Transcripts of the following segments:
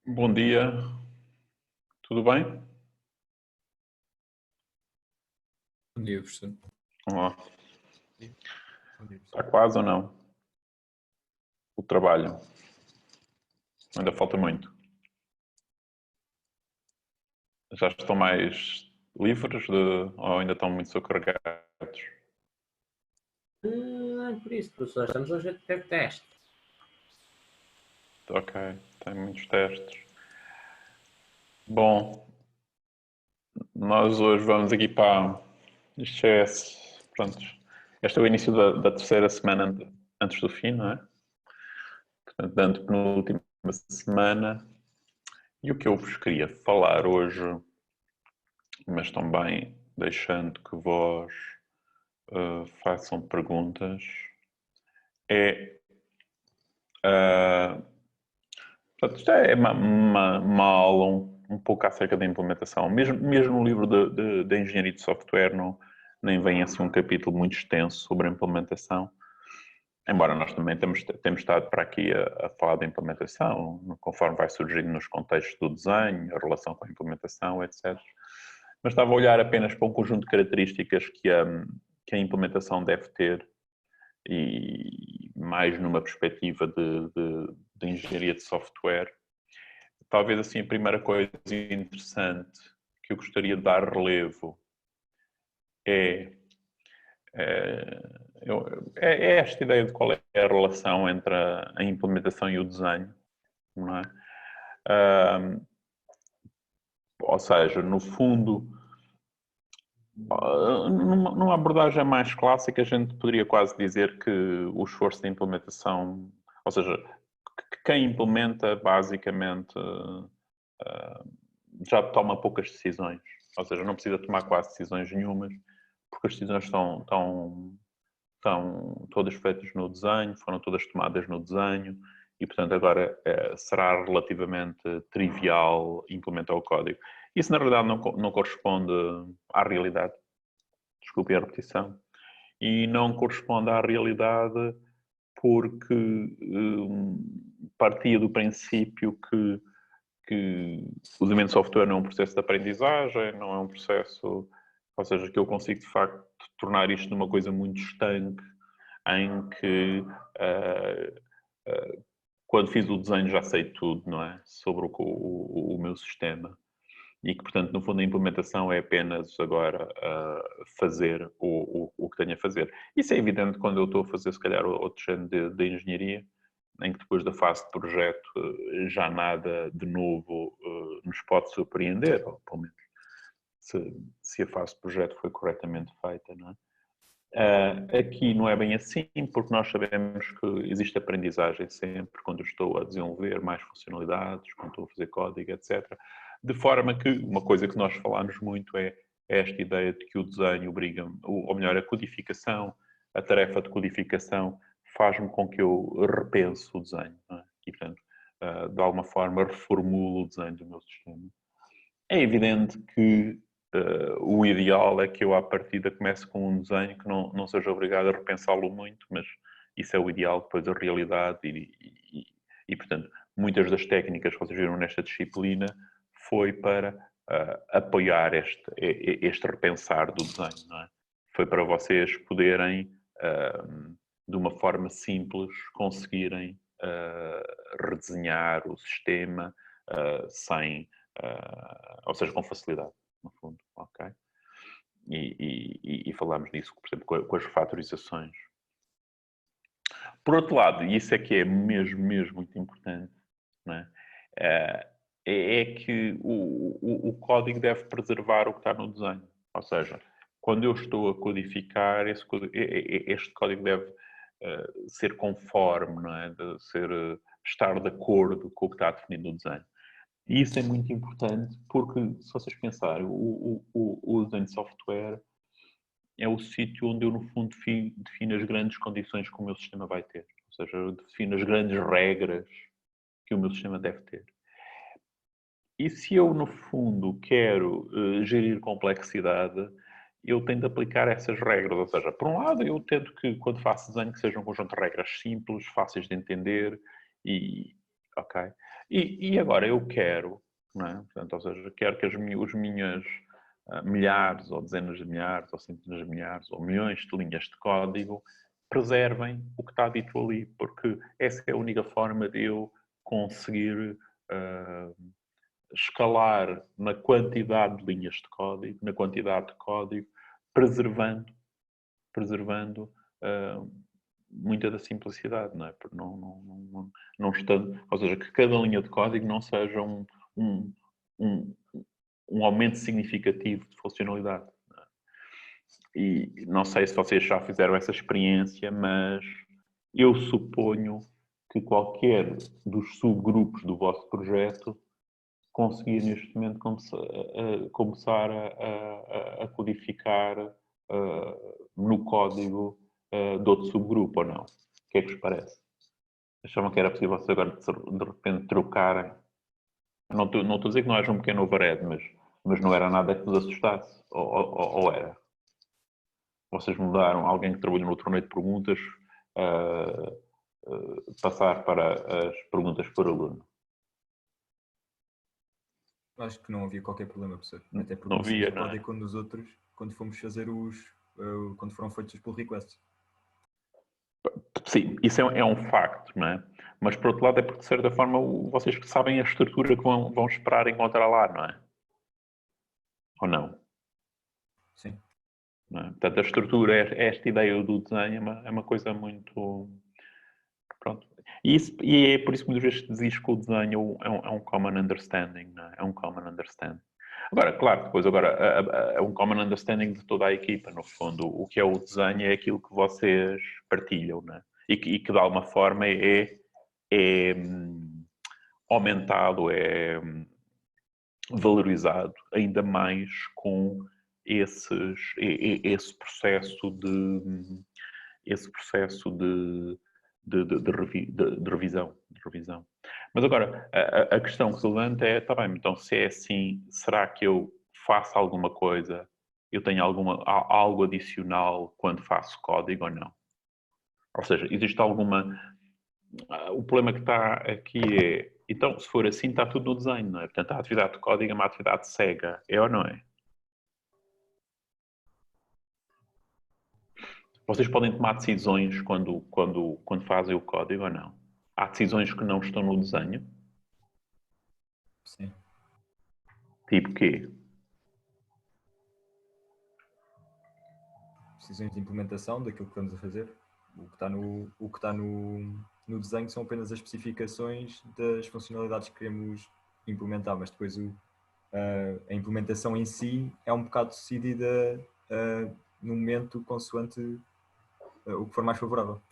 Bom dia, tudo bem? Bom dia, professor. Olá. Bom dia, Está professor. quase ou não? O trabalho. Ainda falta muito. Já estão mais livres ou ainda estão muito sobrecarregados? Não é por isso, professor. Estamos hoje a ter teste. Ok, tem muitos testes. Bom, nós hoje vamos aqui para... Isto é, pronto, este é o início da terceira semana antes do fim, não é? Portanto, da antepenúltima semana. E o que eu vos queria falar hoje, mas também deixando que vós façam perguntas, é. Portanto, isto é uma aula um pouco acerca da implementação. Mesmo no livro de engenharia de software não, nem vem assim um capítulo muito extenso sobre a implementação, embora nós também temos estado para aqui a falar da implementação, conforme vai surgindo nos contextos do desenho, a relação com a implementação, etc. Mas estava a olhar apenas para um conjunto de características que a implementação deve ter, e mais numa perspectiva de engenharia de software. Talvez assim a primeira coisa interessante que eu gostaria de dar relevo é esta ideia de qual é a relação entre a implementação e o desenho, não é? Ou seja, no fundo, numa abordagem mais clássica, a gente poderia quase dizer que o esforço de implementação, ou seja, que quem implementa basicamente já toma poucas decisões, ou seja, não precisa tomar quase decisões nenhumas, porque as decisões estão todas feitas no desenho, foram todas tomadas no desenho, e portanto agora será relativamente trivial implementar o código. Isso na verdade não corresponde à realidade, desculpe a repetição, e não corresponde à realidade porque partia do princípio que o desenvolvimento de software não é um processo de aprendizagem, não é um processo, ou seja, que eu consigo de facto tornar isto numa coisa muito estanque, em que quando fiz o desenho já sei tudo, não é? Sobre o meu sistema. E que, portanto, no fundo, a implementação é apenas agora fazer o que tenho a fazer. Isso é evidente quando eu estou a fazer, se calhar, outro género de engenharia, em que depois da fase de projeto já nada de novo nos pode surpreender, ou pelo menos se a fase de projeto foi corretamente feita, não é? Aqui não é bem assim, porque nós sabemos que existe aprendizagem sempre quando eu estou a desenvolver mais funcionalidades, quando estou a fazer código, etc. De forma que uma coisa que nós falamos muito é esta ideia de que o desenho obriga-me, ou melhor, a codificação, a tarefa de codificação faz-me com que eu repense o desenho, não é? E, portanto, de alguma forma reformulo o desenho do meu sistema. É evidente que o ideal é que eu, à partida, comece com um desenho que não seja obrigado a repensá-lo muito, mas isso é o ideal, depois a realidade e, portanto, muitas das técnicas que vocês viram nesta disciplina foi para apoiar este repensar do desenho, não é? Foi para vocês poderem, de uma forma simples, conseguirem redesenhar o sistema sem ou seja, com facilidade, no fundo, ok? E falamos disso, por exemplo, com as refatorizações. Por outro lado, e isso é que é mesmo muito importante, não é? É que o código deve preservar o que está no desenho. Ou seja, quando eu estou a codificar, este código deve ser conforme, não é? De estar de acordo com o que está definido no desenho. E isso é muito importante porque, se vocês pensarem, o design de software é o sítio onde eu, no fundo, defino as grandes condições que o meu sistema vai ter. Ou seja, eu defino as grandes regras que o meu sistema deve ter. E se eu, no fundo, quero gerir complexidade, eu tenho de aplicar essas regras. Ou seja, por um lado, eu tento que, quando faço desenho, que seja um conjunto de regras simples, fáceis de entender e... Ok? E agora eu quero, não é? Portanto, ou seja, quero que os minhas milhares, ou dezenas de milhares, ou centenas de milhares, ou milhões de linhas de código preservem o que está dito ali, porque essa é a única forma de eu conseguir escalar na quantidade de linhas de código, na quantidade de código, preservando muita da simplicidade, não é? Porque não estando, ou seja, que cada linha de código não seja um, um aumento significativo de funcionalidade. Não é? E não sei se vocês já fizeram essa experiência, mas eu suponho que qualquer dos subgrupos do vosso projeto conseguir neste momento começar a codificar no código de outro subgrupo, ou não? O que é que vos parece? Achavam que era possível vocês agora de repente trocarem? Não estou a dizer que não haja um pequeno overhead, mas não era nada que vos assustasse? Ou era? Vocês mudaram alguém que trabalhou no torneio de perguntas passar para as perguntas por aluno? Acho que não havia qualquer problema, professor. Até porque não havia, o não é? código quando os outros, quando fomos fazer quando foram feitos os pull requests. Sim, isso é um facto, não é? Mas por outro lado é porque de certa forma vocês sabem a estrutura que vão esperar encontrar lá, não é? Ou não? Sim. Não é? Portanto, a estrutura, esta ideia do desenho é uma coisa muito... Pronto. E é por isso que muitas vezes se diz que o desenho é um common understanding, não é? É um common understanding. Agora, claro, depois agora é um common understanding de toda a equipa, no fundo. O que é o desenho é aquilo que vocês partilham, não é? E que de alguma forma é aumentado, é valorizado ainda mais com esse processo de revisão. Mas agora, a questão que se levanta é, está bem, então se é assim, será que eu faço alguma coisa, eu tenho algo adicional quando faço código ou não? Ou seja, existe alguma... O problema que está aqui é, então, se for assim, está tudo no desenho, não é? Portanto, a atividade de código é uma atividade cega, é ou não é? Vocês podem tomar decisões quando fazem o código ou não? Há decisões que não estão no desenho? Sim. Tipo quê? Decisões de implementação daquilo que estamos a fazer. O que está no desenho são apenas as especificações das funcionalidades que queremos implementar, mas depois a implementação em si é um bocado decidida no momento consoante o que for mais favorável.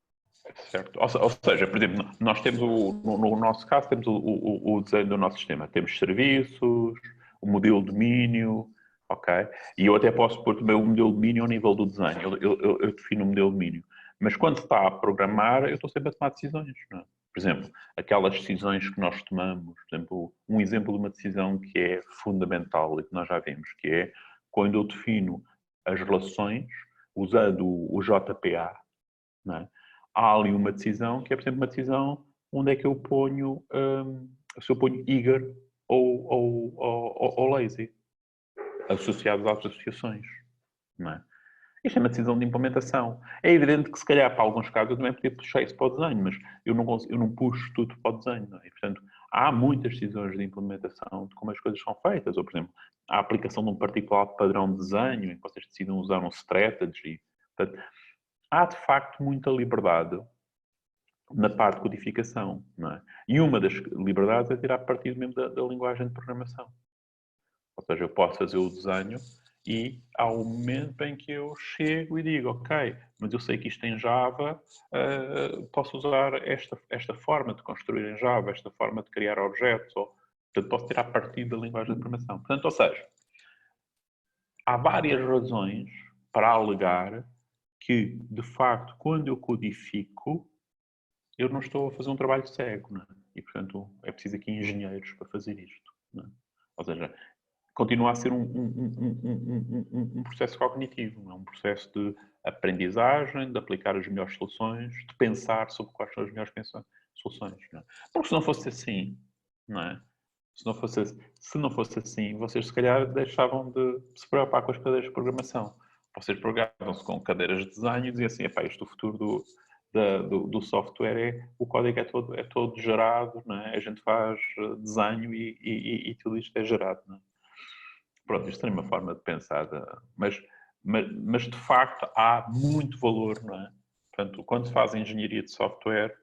Certo. Ou seja, por exemplo, nós temos no nosso caso, temos o desenho do nosso sistema. Temos serviços, o modelo de domínio, ok? E eu até posso pôr também o modelo de domínio ao nível do desenho. Eu defino o modelo de domínio. Mas quando se está a programar, eu estou sempre a tomar decisões, não é? Por exemplo, aquelas decisões que nós tomamos, por exemplo, um exemplo de uma decisão que é fundamental e que nós já vimos, que é quando eu defino as relações usando o JPA, não é? Há ali uma decisão que é, por exemplo, uma decisão onde é que eu ponho, se eu ponho eager ou lazy, associados às associações, não é? Isto é uma decisão de implementação. É evidente que, se calhar, para alguns casos, eu também podia puxar isso para o desenho, mas eu não puxo tudo para o desenho, não é? E, portanto, há muitas decisões de implementação de como as coisas são feitas, ou, por exemplo, a aplicação de um particular padrão de desenho, em que vocês decidam usar um strategy. Portanto, há, de facto, muita liberdade na parte de codificação, não é? E uma das liberdades é tirar partido mesmo da linguagem de programação. Ou seja, eu posso fazer o desenho e há um momento em que eu chego e digo, ok, mas eu sei que isto em Java, posso usar esta forma de construir em Java, esta forma de criar objetos, portanto, posso tirar partido da linguagem de programação. Portanto, ou seja, há várias razões para alegar que, de facto, quando eu codifico, eu não estou a fazer um trabalho cego, não é? E, portanto, é preciso aqui engenheiros para fazer isto, não é? Ou seja, continua a ser um processo cognitivo, não é? Um processo de aprendizagem, de aplicar as melhores soluções, de pensar sobre quais são as melhores soluções, não é? Porque se não fosse assim, não é? Se não fosse assim, vocês se calhar deixavam de se preocupar com as cadeiras de programação. Vocês programavam-se com cadeiras de desenho e diziam assim, epá, isto o futuro do software o código é todo gerado, não é? A gente faz desenho e tudo isto é gerado, não é? Pronto, isto é uma forma de pensar, mas de facto há muito valor, não é? Portanto, quando se faz engenharia de software,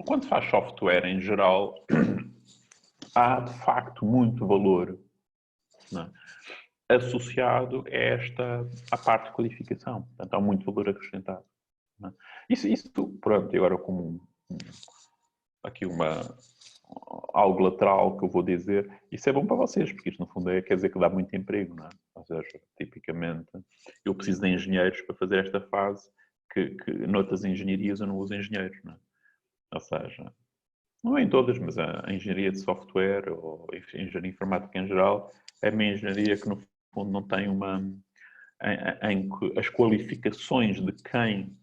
quando se faz software em geral, há de facto muito valor, não é? Associado à parte de codificação. Portanto, há muito valor acrescentado. Não é? Isso, pronto, e agora como aqui algo lateral que eu vou dizer, isso é bom para vocês, porque isto no fundo quer dizer que dá muito emprego, não é? Ou seja, tipicamente, eu preciso de engenheiros para fazer esta fase que noutras engenharias eu não uso engenheiros, não é? Ou seja, não é em todas, mas a engenharia de software ou a engenharia informática em geral é uma engenharia que no fundo não tem em que as qualificações de quem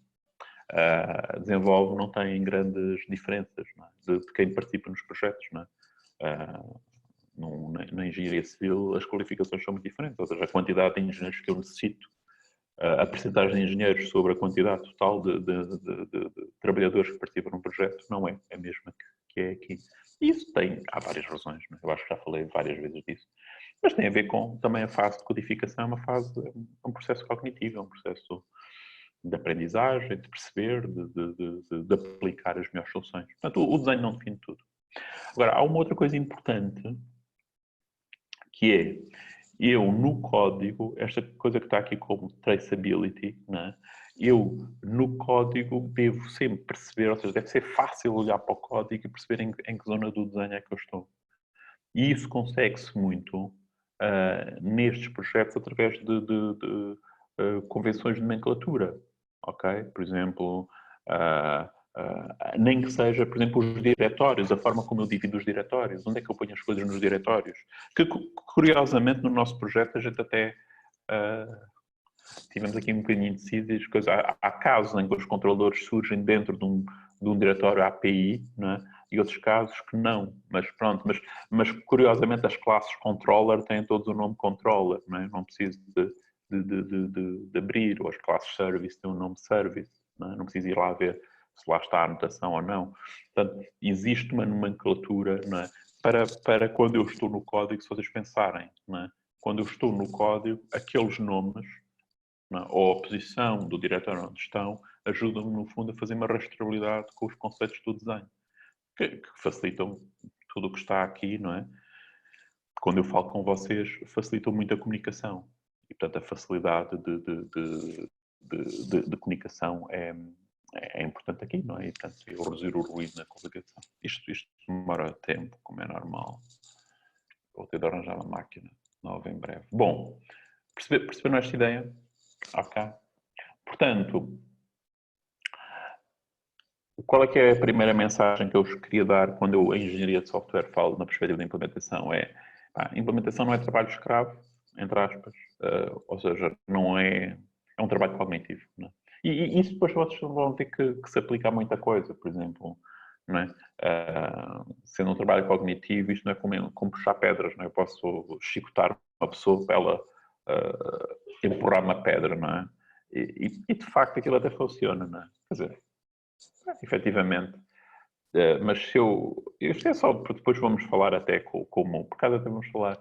desenvolve não têm grandes diferenças, não é? de quem participa nos projetos, não é? Na engenharia civil as qualificações são muito diferentes, ou seja, a quantidade de engenheiros que eu necessito, a percentagem de engenheiros sobre a quantidade total de trabalhadores que participam num projeto não é a mesma que é aqui. E isso há várias razões, não é? Eu acho que já falei várias vezes disso. Mas tem a ver com também a fase de codificação, um processo cognitivo, é um processo de aprendizagem, de perceber, de aplicar as melhores soluções. Portanto, o desenho não define tudo. Agora, há uma outra coisa importante, que é, eu no código, esta coisa que está aqui como traceability, né? Eu no código devo sempre perceber, ou seja, deve ser fácil olhar para o código e perceber em que zona do desenho é que eu estou. E isso consegue-se muito nestes projetos através de convenções de nomenclatura, ok? Por exemplo, nem que seja, por exemplo, os diretórios, a forma como eu divido os diretórios, onde é que eu ponho as coisas nos diretórios. Que, curiosamente, no nosso projeto, a gente até tivemos aqui um bocadinho indecisos, há casos em que os controladores surgem dentro de um diretório API, não é? E outros casos que não, mas pronto, mas curiosamente as classes controller têm todos o nome controller, não é? Não preciso de abrir, ou as classes service têm o nome service, não preciso ir lá ver se lá está a anotação ou não. Portanto, existe uma nomenclatura, não é? Para quando eu estou no código, se vocês pensarem, não é? Quando eu estou no código, aqueles nomes, não é? Ou a posição do diretório onde estão, ajudam-me, no fundo, a fazer uma rastreabilidade com os conceitos do desenho, que facilitam tudo o que está aqui, não é? Quando eu falo com vocês, facilitam muito a comunicação. E, portanto, a facilidade de comunicação é importante aqui, não é? E, portanto, eu reduzir o ruído na comunicação. Isto demora tempo, como é normal. Vou ter de arranjar uma máquina nova em breve. Bom, perceberam esta ideia? Ok. Portanto, qual é que é a primeira mensagem que eu vos queria dar quando eu, em engenharia de software, falo na perspectiva da implementação? A implementação não é trabalho escravo, entre aspas, ou seja, não é um trabalho cognitivo. Não é? E isso depois vocês vão ter que se aplicar a muita coisa, por exemplo, não é? Sendo um trabalho cognitivo, isto não é como puxar pedras, não é? Eu posso chicotar uma pessoa para ela empurrar uma pedra, não é? E de facto aquilo até funciona, não é? Quer dizer, efetivamente. Mas se isto é só, porque depois vamos falar até como, por causa até vamos falar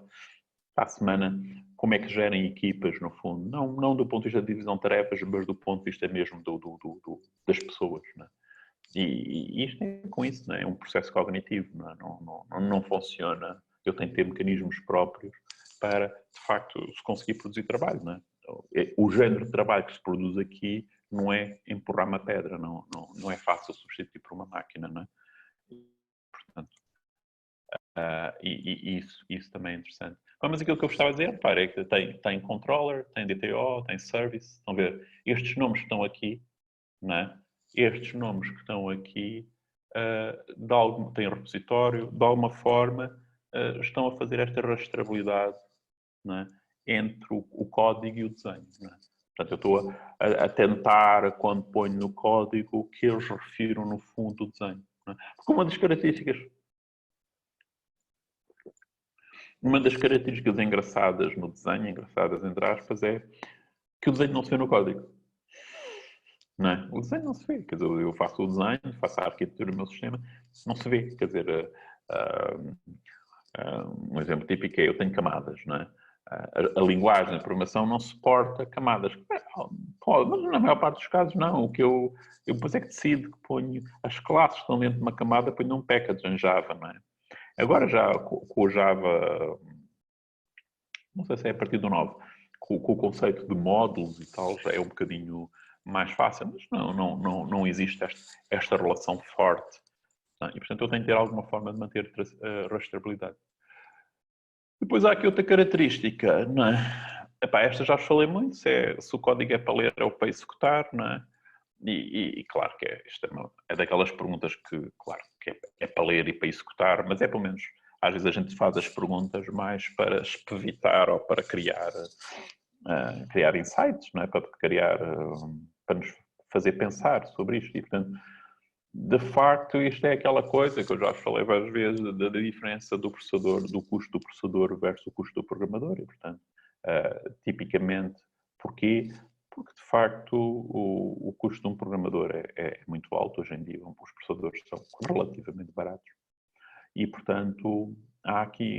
para a semana, como é que gerem equipas, no fundo. Não do ponto de vista de divisão de tarefas, mas do ponto de vista mesmo das pessoas, não é? E isto é com isso, não é? É um processo cognitivo, não funciona. Eu tenho que ter mecanismos próprios para, de facto, se conseguir produzir trabalho, não é? O género de trabalho que se produz aqui não é empurrar uma pedra, não é fácil substituir por uma máquina, não é? Portanto, isso também é interessante. Mas aquilo que eu gostava de dizer, repara, é que tem controller, tem DTO, tem service, estão a ver? Estes nomes que estão aqui, não é? Estes nomes que estão aqui, têm repositório, de alguma forma, estão a fazer esta rastreabilidade, não é? Entre o código e o desenho. Não é? Portanto, eu estou a tentar, quando ponho no código, que eles refiram no fundo o desenho. Não é? Porque uma das características engraçadas no desenho, engraçadas entre aspas, é que o desenho não se vê no código. Não é? O desenho não se vê. Quer dizer, eu faço o desenho, faço a arquitetura do meu sistema, não se vê. Quer dizer, um exemplo típico é eu tenho camadas, não é? A linguagem de programação não suporta camadas. Pode, mas na maior parte dos casos não. O que eu depois é que decido que ponho as classes que estão dentro de uma camada, ponho um package em Java, não é? Agora já com o Java, não sei se é a partir do 9, com o conceito de módulos e tal, já é um bocadinho mais fácil, mas não existe esta relação forte. Não é? E portanto eu tenho que ter alguma forma de manter a rastreabilidade. Depois há aqui outra característica, não é? Epá, esta já falei muito, se o código é para ler ou para executar, não é? E claro que isto é daquelas perguntas que, claro, que é para ler e para executar, mas é pelo menos, às vezes a gente faz as perguntas mais para evitar ou para criar insights, não é? Para nos fazer pensar sobre isto. E, portanto, de facto, isto é aquela coisa que eu já falei várias vezes, da diferença do processador, do custo do processador versus o custo do programador. E, portanto, tipicamente, porquê? Porque, de facto, o custo de um programador é muito alto hoje em dia. Os processadores são relativamente baratos. E, portanto,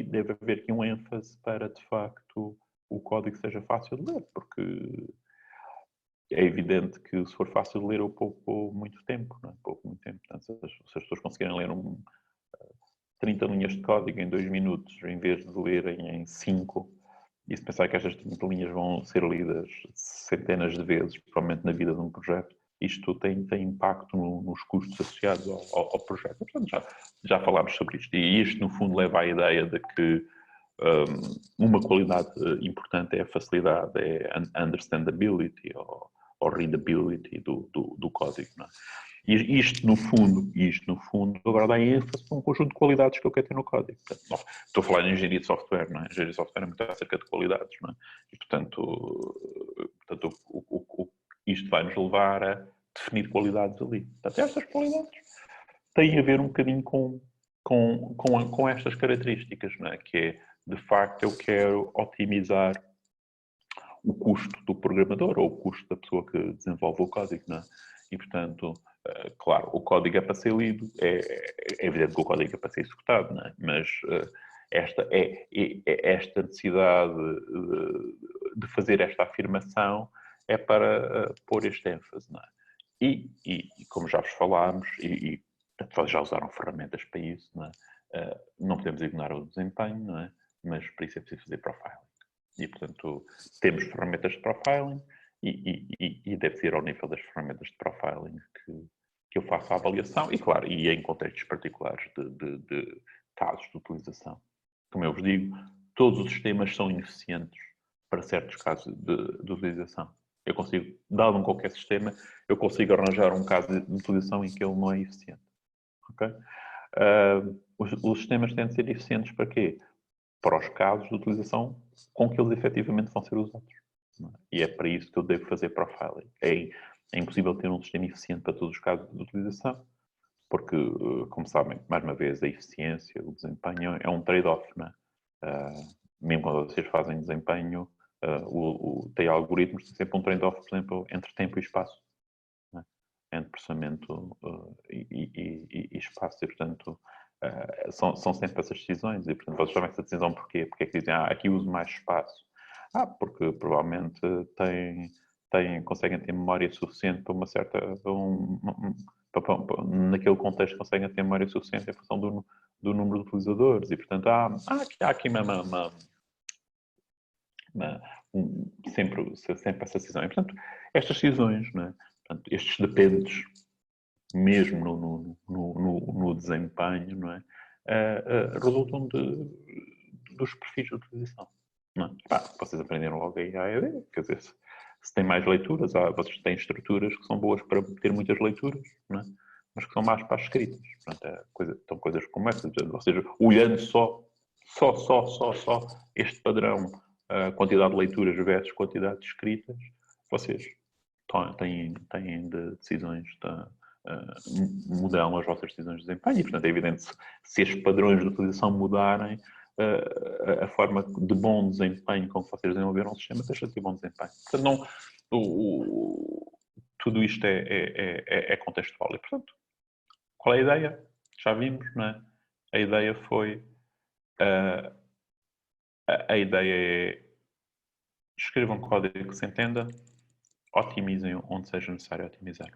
deve haver aqui um ênfase para, de facto, o código seja fácil de ler, porque é evidente que se for fácil de ler, eu poupo muito tempo, não é? Poupo muito tempo. Portanto, se as pessoas conseguirem ler 30 linhas de código em 2 minutos, em vez de lerem em 5, e se pensar que estas 30 linhas vão ser lidas centenas de vezes, provavelmente na vida de um projeto, isto tem impacto nos custos associados ao projeto. Portanto, já falámos sobre isto. E isto, no fundo, leva à ideia de que uma qualidade importante é a facilidade, é a understandability ou readability do código. Não é? E isto, no fundo, agora dá ênfase para um conjunto de qualidades que eu quero ter no código. Portanto, estou a falar de engenharia de software, não é? Engenharia de software é muito acerca de qualidades, não é? E, portanto isto vai nos levar a definir qualidades ali. Portanto, estas qualidades têm a ver um bocadinho com estas características, não é? Que é, de facto, eu quero otimizar o custo do programador ou o custo da pessoa que desenvolve o código, não é? E, portanto, claro, o código é para ser lido, é evidente que o código é para ser executado, não é? Mas esta necessidade de fazer esta afirmação é para pôr este ênfase, não é? E como já vos falámos, e já usaram ferramentas para isso, não é? Não podemos ignorar o desempenho, não é? Mas para isso é preciso fazer profiling. E, portanto, temos ferramentas de profiling e deve ser ao nível das ferramentas de profiling que eu faço a avaliação e, claro, e em contextos particulares de casos de utilização. Como eu vos digo, todos os sistemas são ineficientes para certos casos de utilização. Eu consigo, dado qualquer sistema, eu consigo arranjar um caso de utilização em que ele não é eficiente. Okay? Os sistemas têm de ser eficientes para quê? Para os casos de utilização com que eles efetivamente vão ser usados. E é para isso que eu devo fazer profiling. É impossível ter um sistema eficiente para todos os casos de utilização, porque, como sabem, mais uma vez, a eficiência, o desempenho é um trade-off, não é? Mesmo quando vocês fazem desempenho, tem algoritmos, tem sempre um trade-off, por exemplo, entre tempo e espaço. Não é? Entre processamento e espaço. E, portanto, são sempre essas decisões. E, portanto, vocês tomam essa decisão porquê? Porque é que dizem, aqui uso mais espaço. Porque provavelmente conseguem ter memória suficiente para uma certa... naquele contexto conseguem ter memória suficiente em função do número de utilizadores. E, portanto, há aqui sempre essa decisão. E, portanto, estas decisões, não é? Portanto, estes dependentes, mesmo no desempenho, não é? Resultam dos perfis de utilização. Não é? Vocês aprenderam logo aí a ideia, quer dizer, se tem mais leituras, vocês têm estruturas que são boas para ter muitas leituras, não é? Mas que são más para as escritas. Portanto, são coisas como essas. Ou seja, olhando só este padrão, quantidade de leituras versus quantidade de escritas, vocês têm decisões mudam as vossas decisões de desempenho e, portanto, é evidente se os padrões de utilização mudarem, a forma de bom desempenho com que vocês desenvolveram o sistema deixa de ter bom desempenho. Portanto, não, tudo isto é contextual e, portanto, qual é a ideia? Já vimos, não é? A ideia foi... a ideia é escrevam código que se entenda, otimizem onde seja necessário otimizar.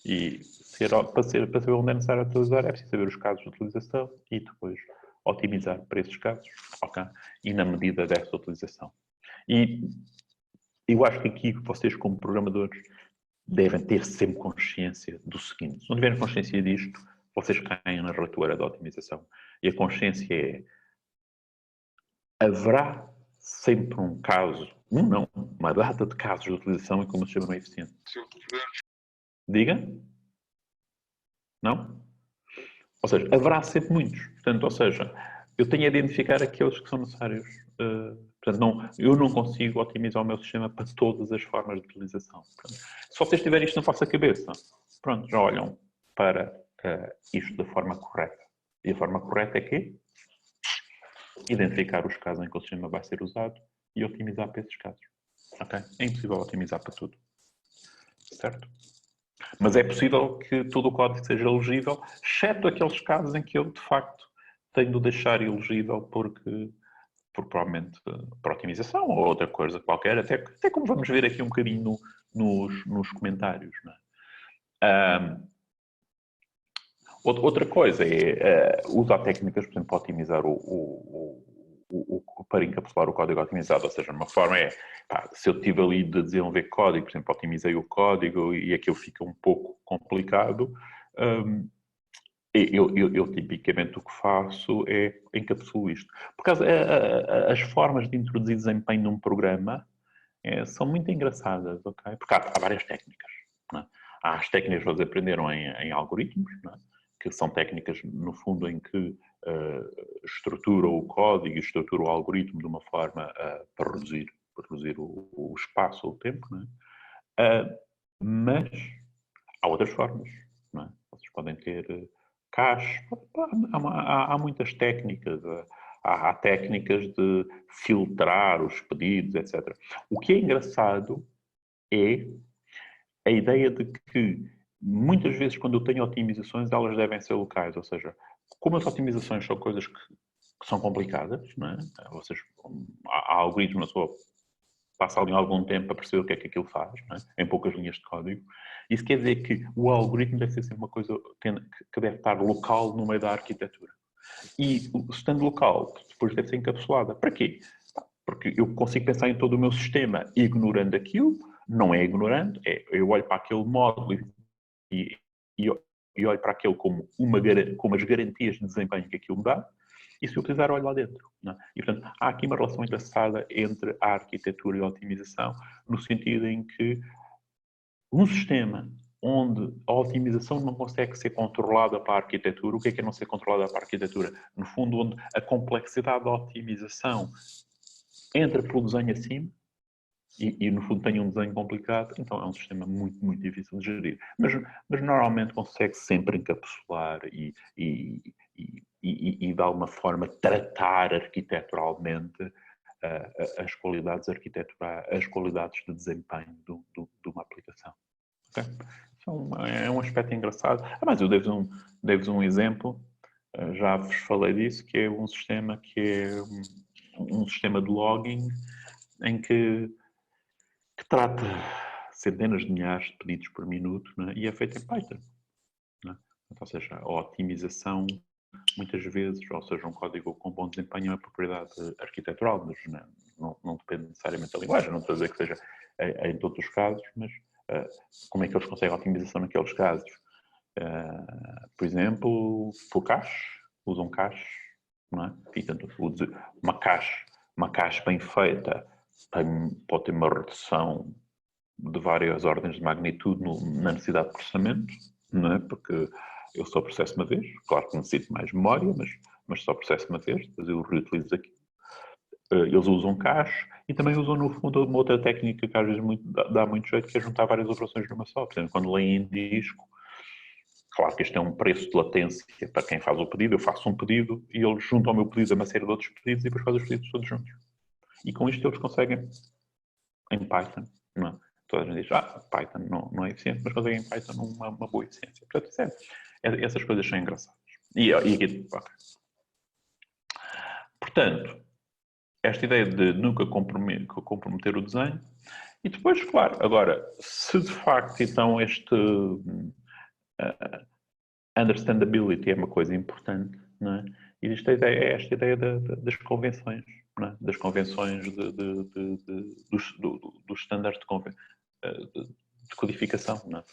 E para saber onde é necessário utilizar, é preciso saber os casos de utilização e depois otimizar para esses casos, ok? E na medida dessa utilização. E eu acho que aqui vocês, como programadores, devem ter sempre consciência do seguinte: se não tiverem consciência disto, vocês caem na ratoeira da otimização. E a consciência é: haverá sempre um caso, uma data de casos de utilização em que o sistema não é eficiente. Diga? Não? Ou seja, haverá sempre muitos. Portanto, ou seja, eu tenho de identificar aqueles que são necessários. Portanto, eu não consigo otimizar o meu sistema para todas as formas de utilização. Portanto, se vocês tiverem isto na vossa cabeça, pronto, já olham para isto da forma correta. E a forma correta é que identificar os casos em que o sistema vai ser usado e otimizar para esses casos. Okay? É impossível otimizar para tudo. Certo? Mas é possível que todo o código seja legível, exceto aqueles casos em que eu, de facto, tenho de deixar ilegível por provavelmente por otimização ou outra coisa qualquer, até como vamos ver aqui um bocadinho nos comentários. Não é? Outra coisa é usar técnicas, por exemplo, para otimizar para encapsular o código otimizado. Ou seja, uma forma é, se eu estive ali de desenvolver código, por exemplo, otimizei o código e aquilo fica um pouco complicado, eu tipicamente o que faço é encapsulo isto. Por causa, as formas de introduzir desempenho num programa são muito engraçadas, ok? Porque há várias técnicas. Não é? Há as técnicas que vocês aprenderam em algoritmos, não é? Que são técnicas, no fundo, em que estrutura o código e estrutura o algoritmo de uma forma para reduzir o espaço ou o tempo, não é? Mas há outras formas, não é? Vocês podem ter cache, há muitas técnicas, há técnicas de filtrar os pedidos, etc. O que é engraçado é a ideia de que muitas vezes quando eu tenho otimizações elas devem ser locais, ou seja, como as otimizações são coisas que são complicadas, não é? Há algoritmos na sua... passa ali algum tempo para perceber o que é que aquilo faz, não é? Em poucas linhas de código. Isso quer dizer que o algoritmo deve ser sempre uma coisa que deve estar local no meio da arquitetura. E estando local, depois deve ser encapsulada. Para quê? Porque eu consigo pensar em todo o meu sistema ignorando aquilo, não é ignorando, eu olho para aquele módulo e olho para aquele como as garantias de desempenho que aquilo me dá, e se eu utilizar, olho lá dentro. Não é? E, portanto, há aqui uma relação engraçada entre a arquitetura e a otimização, no sentido em que um sistema onde a otimização não consegue ser controlada para a arquitetura, o que é não ser controlada para a arquitetura? No fundo, onde a complexidade da otimização entra pelo desenho acima, e no fundo tem um desenho complicado, então é um sistema muito, muito difícil de gerir. Mas normalmente consegue sempre encapsular e de alguma forma tratar arquiteturalmente as qualidades arquiteturais, as qualidades de desempenho de uma aplicação. Okay? Então, é um aspecto engraçado. Mas eu devo-vos um exemplo, já vos falei disso, que é um sistema um sistema de logging em que trata centenas de milhares de pedidos por minuto, né? E é feito em Python. Né? Ou seja, a otimização, muitas vezes, ou seja, um código com bom desempenho é uma propriedade arquitetural, mas não depende necessariamente da linguagem. Não estou a dizer que seja em todos os casos, mas como é que eles conseguem a otimização naqueles casos? Por exemplo, por cache, usam cache, não é? E, portanto, uma cache bem feita pode ter uma redução de várias ordens de magnitude na necessidade de processamento, não é? Porque eu só processo uma vez, claro que necessito mais memória, mas só processo uma vez, depois eu reutilizo aqui. Eles usam cache e também usam, no fundo, uma outra técnica que às vezes dá muito jeito, que é juntar várias operações numa só. Por exemplo, quando leem em disco, Claro que isto é um preço de latência para quem faz o pedido. Eu faço um pedido e eles juntam ao meu pedido a uma série de outros pedidos e depois fazem os pedidos todos juntos. E com isto eles conseguem, em Python, não é? Toda a gente diz, Python não é eficiente, mas conseguem em Python uma boa eficiência. Portanto, essas coisas são engraçadas. E aqui, ok. Portanto, esta ideia de nunca comprometer o desenho. E depois, claro, agora, se de facto então este understandability é uma coisa importante, não é? Existe esta ideia das convenções, não é? Das convenções dos estándares de codificação, não é?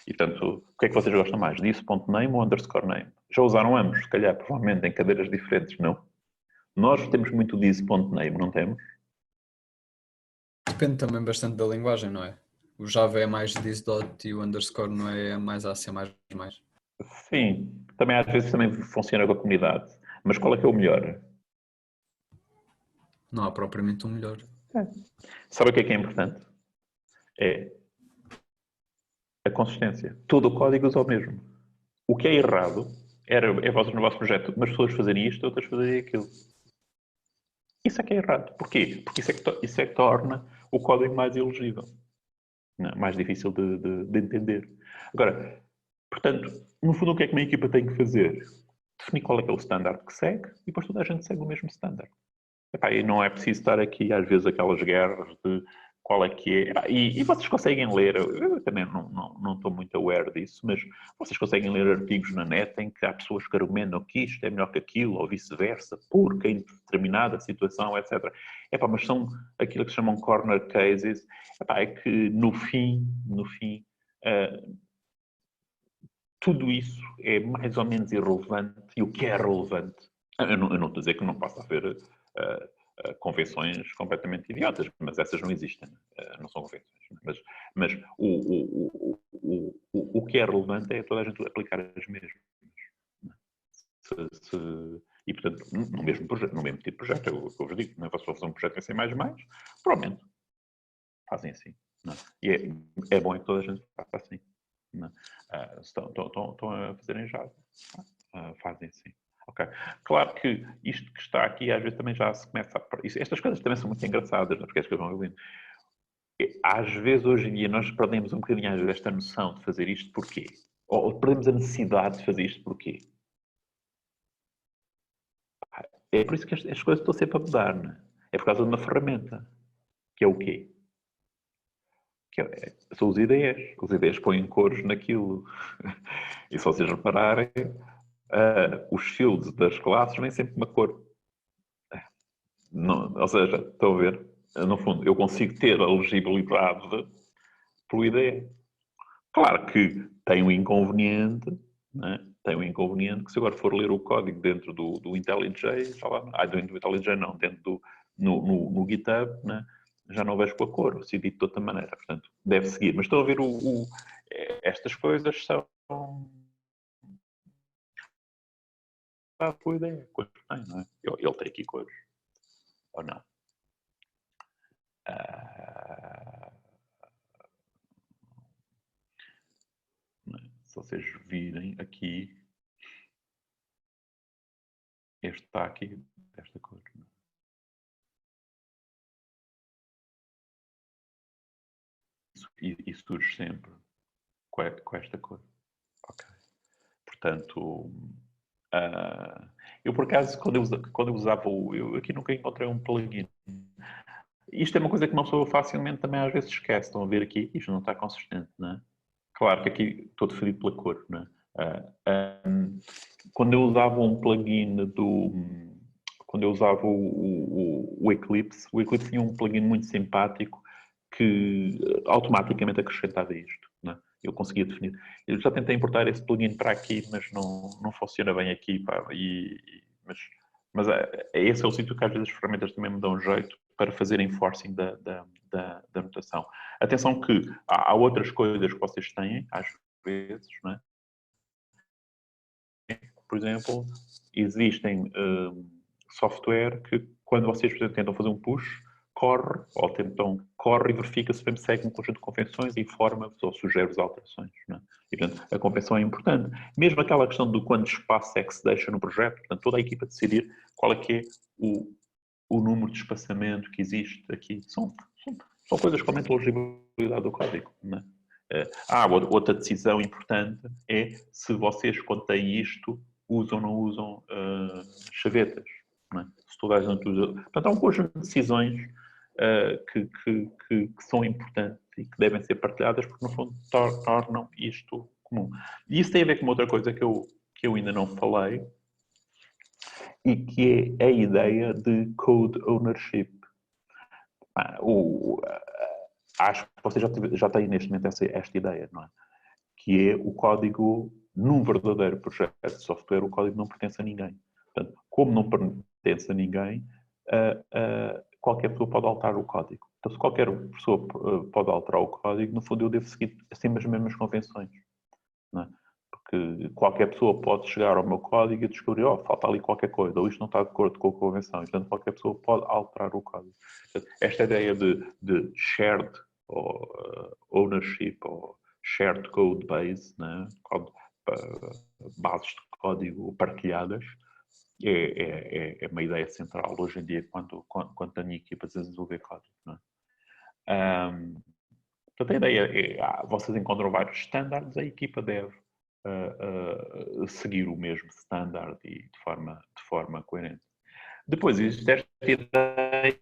E, portanto, o que é que vocês gostam mais? This.name ou underscore name? Já usaram ambos, se calhar, provavelmente, em cadeiras diferentes, não? Nós temos muito this.name, não temos? Depende também bastante da linguagem, não é? O Java é mais this dot e o underscore não é mais AC++. Sim, também às vezes também funciona com a comunidade. Mas qual é que é o melhor? Não há propriamente um melhor. Sabe o que é importante? É a consistência. Todo o código usa o mesmo. O que é errado é vocês no vosso projeto umas pessoas fazerem isto, outras fazerem aquilo. Isso é que é errado. Porquê? Porque isso é que torna o código mais ilegível. Não, mais difícil de entender. Agora, portanto, no fundo o que é que uma equipa tem que fazer? Definir qual é que é o standard que segue e depois toda a gente segue o mesmo standard. Epá, e não é preciso estar aqui às vezes aquelas guerras de qual é que é. Epá, e vocês conseguem ler, eu também não estou muito aware disso, mas vocês conseguem ler artigos na net em que há pessoas que argumentam que isto é melhor que aquilo, ou vice-versa, porque em determinada situação, etc. Epá, mas são aquilo que se chamam corner cases. Epá, é que no fim, tudo isso é mais ou menos irrelevante, e o que é relevante, eu não estou a dizer que não possa haver convenções completamente idiotas, mas essas não existem, não são convenções. Mas o que é relevante é toda a gente aplicar as mesmas. E, portanto, no mesmo projeto, no mesmo tipo de projeto, é o que eu vos digo, não é? Se for fazer um projeto em C++, provavelmente fazem assim. Não é? E é bom que toda a gente faça assim. Estão a fazer em Java. Fazem assim. Okay. Claro que isto que está aqui às vezes também já se começa a... Estas coisas também são muito engraçadas, não é? Porque as coisas vão evoluindo. Às vezes, hoje em dia, nós perdemos um bocadinho às vezes esta noção de fazer isto porquê? Ou perdemos a necessidade de fazer isto porquê? É por isso que as coisas estão sempre a mudar, não é? É por causa de uma ferramenta. Que é o quê? São as ideias. As ideias põem cores naquilo. E se vocês repararem, os fields das classes vêm sempre uma cor. Não, ou seja, estão a ver? No fundo, eu consigo ter a legibilidade por ideia. Claro que tem um inconveniente, né? Tem um inconveniente que se agora for ler o código dentro do IntelliJ, já lá, dentro do IntelliJ não, dentro no GitHub, né? Já não vejo com a cor, se edito de outra maneira. Portanto, deve seguir. Mas estão a ver estas coisas são... Boa ideia, cores que tem, não é? Ele tem aqui cores. Ou não? Se vocês virem aqui, este está aqui, esta cor. E surge sempre com esta cor. Ok. Portanto, eu por acaso, quando eu usava eu aqui nunca encontrei um plugin. Isto é uma coisa que uma pessoa facilmente também às vezes esquece. Estão a ver aqui, isto não está consistente, não é? Claro que aqui estou definido pela cor, não é? Quando eu usava um plugin quando eu usava o Eclipse tinha um plugin muito simpático que automaticamente acrescentava isto, não é? Eu conseguia definir. Eu já tentei importar esse plugin para aqui, mas não funciona bem aqui. Pá, mas esse é o sítio que às vezes as ferramentas também me dão jeito para fazer enforcing da notação. Atenção que há outras coisas que vocês têm, às vezes, não é? Por exemplo, existem software que, quando vocês, por exemplo, tentam fazer um push, corre e verifica se segue um conjunto de convenções e informa-vos ou sugere-vos alterações. Não é? E, portanto, a compreensão é importante. Mesmo aquela questão do quanto espaço é que se deixa no projeto, portanto, toda a equipa decidir qual é que é o número de espaçamento que existe aqui. São coisas como a inteligibilidade do código. Não é? Outra decisão importante é se vocês, quando têm isto, usam ou não usam chavetas. Não é? Se toda a gente usa... Portanto, há um conjunto de decisões que são importantes e que devem ser partilhadas porque, no fundo, tornam isto comum. E isso tem a ver com outra coisa que eu ainda não falei e que é a ideia de code ownership. Acho que vocês já têm neste momento esta ideia, não é? Que é o código, num verdadeiro projeto de software, o código não pertence a ninguém. Portanto, como não pertence a ninguém, qualquer pessoa pode alterar o código. Então, se qualquer pessoa pode alterar o código, no fundo eu devo seguir sempre as mesmas convenções. Não é? Porque qualquer pessoa pode chegar ao meu código e descobrir, falta ali qualquer coisa, ou isto não está de acordo com a convenção. Portanto, qualquer pessoa pode alterar o código. Portanto, esta ideia de shared ownership ou shared code base, né? Bases de código partilhadas, é uma ideia central hoje em dia quando tenho equipas a desenvolver código. Não é? Portanto, a ideia é, vocês encontram vários standards, a equipa deve seguir o mesmo standard e de forma coerente. Depois existe esta ideia,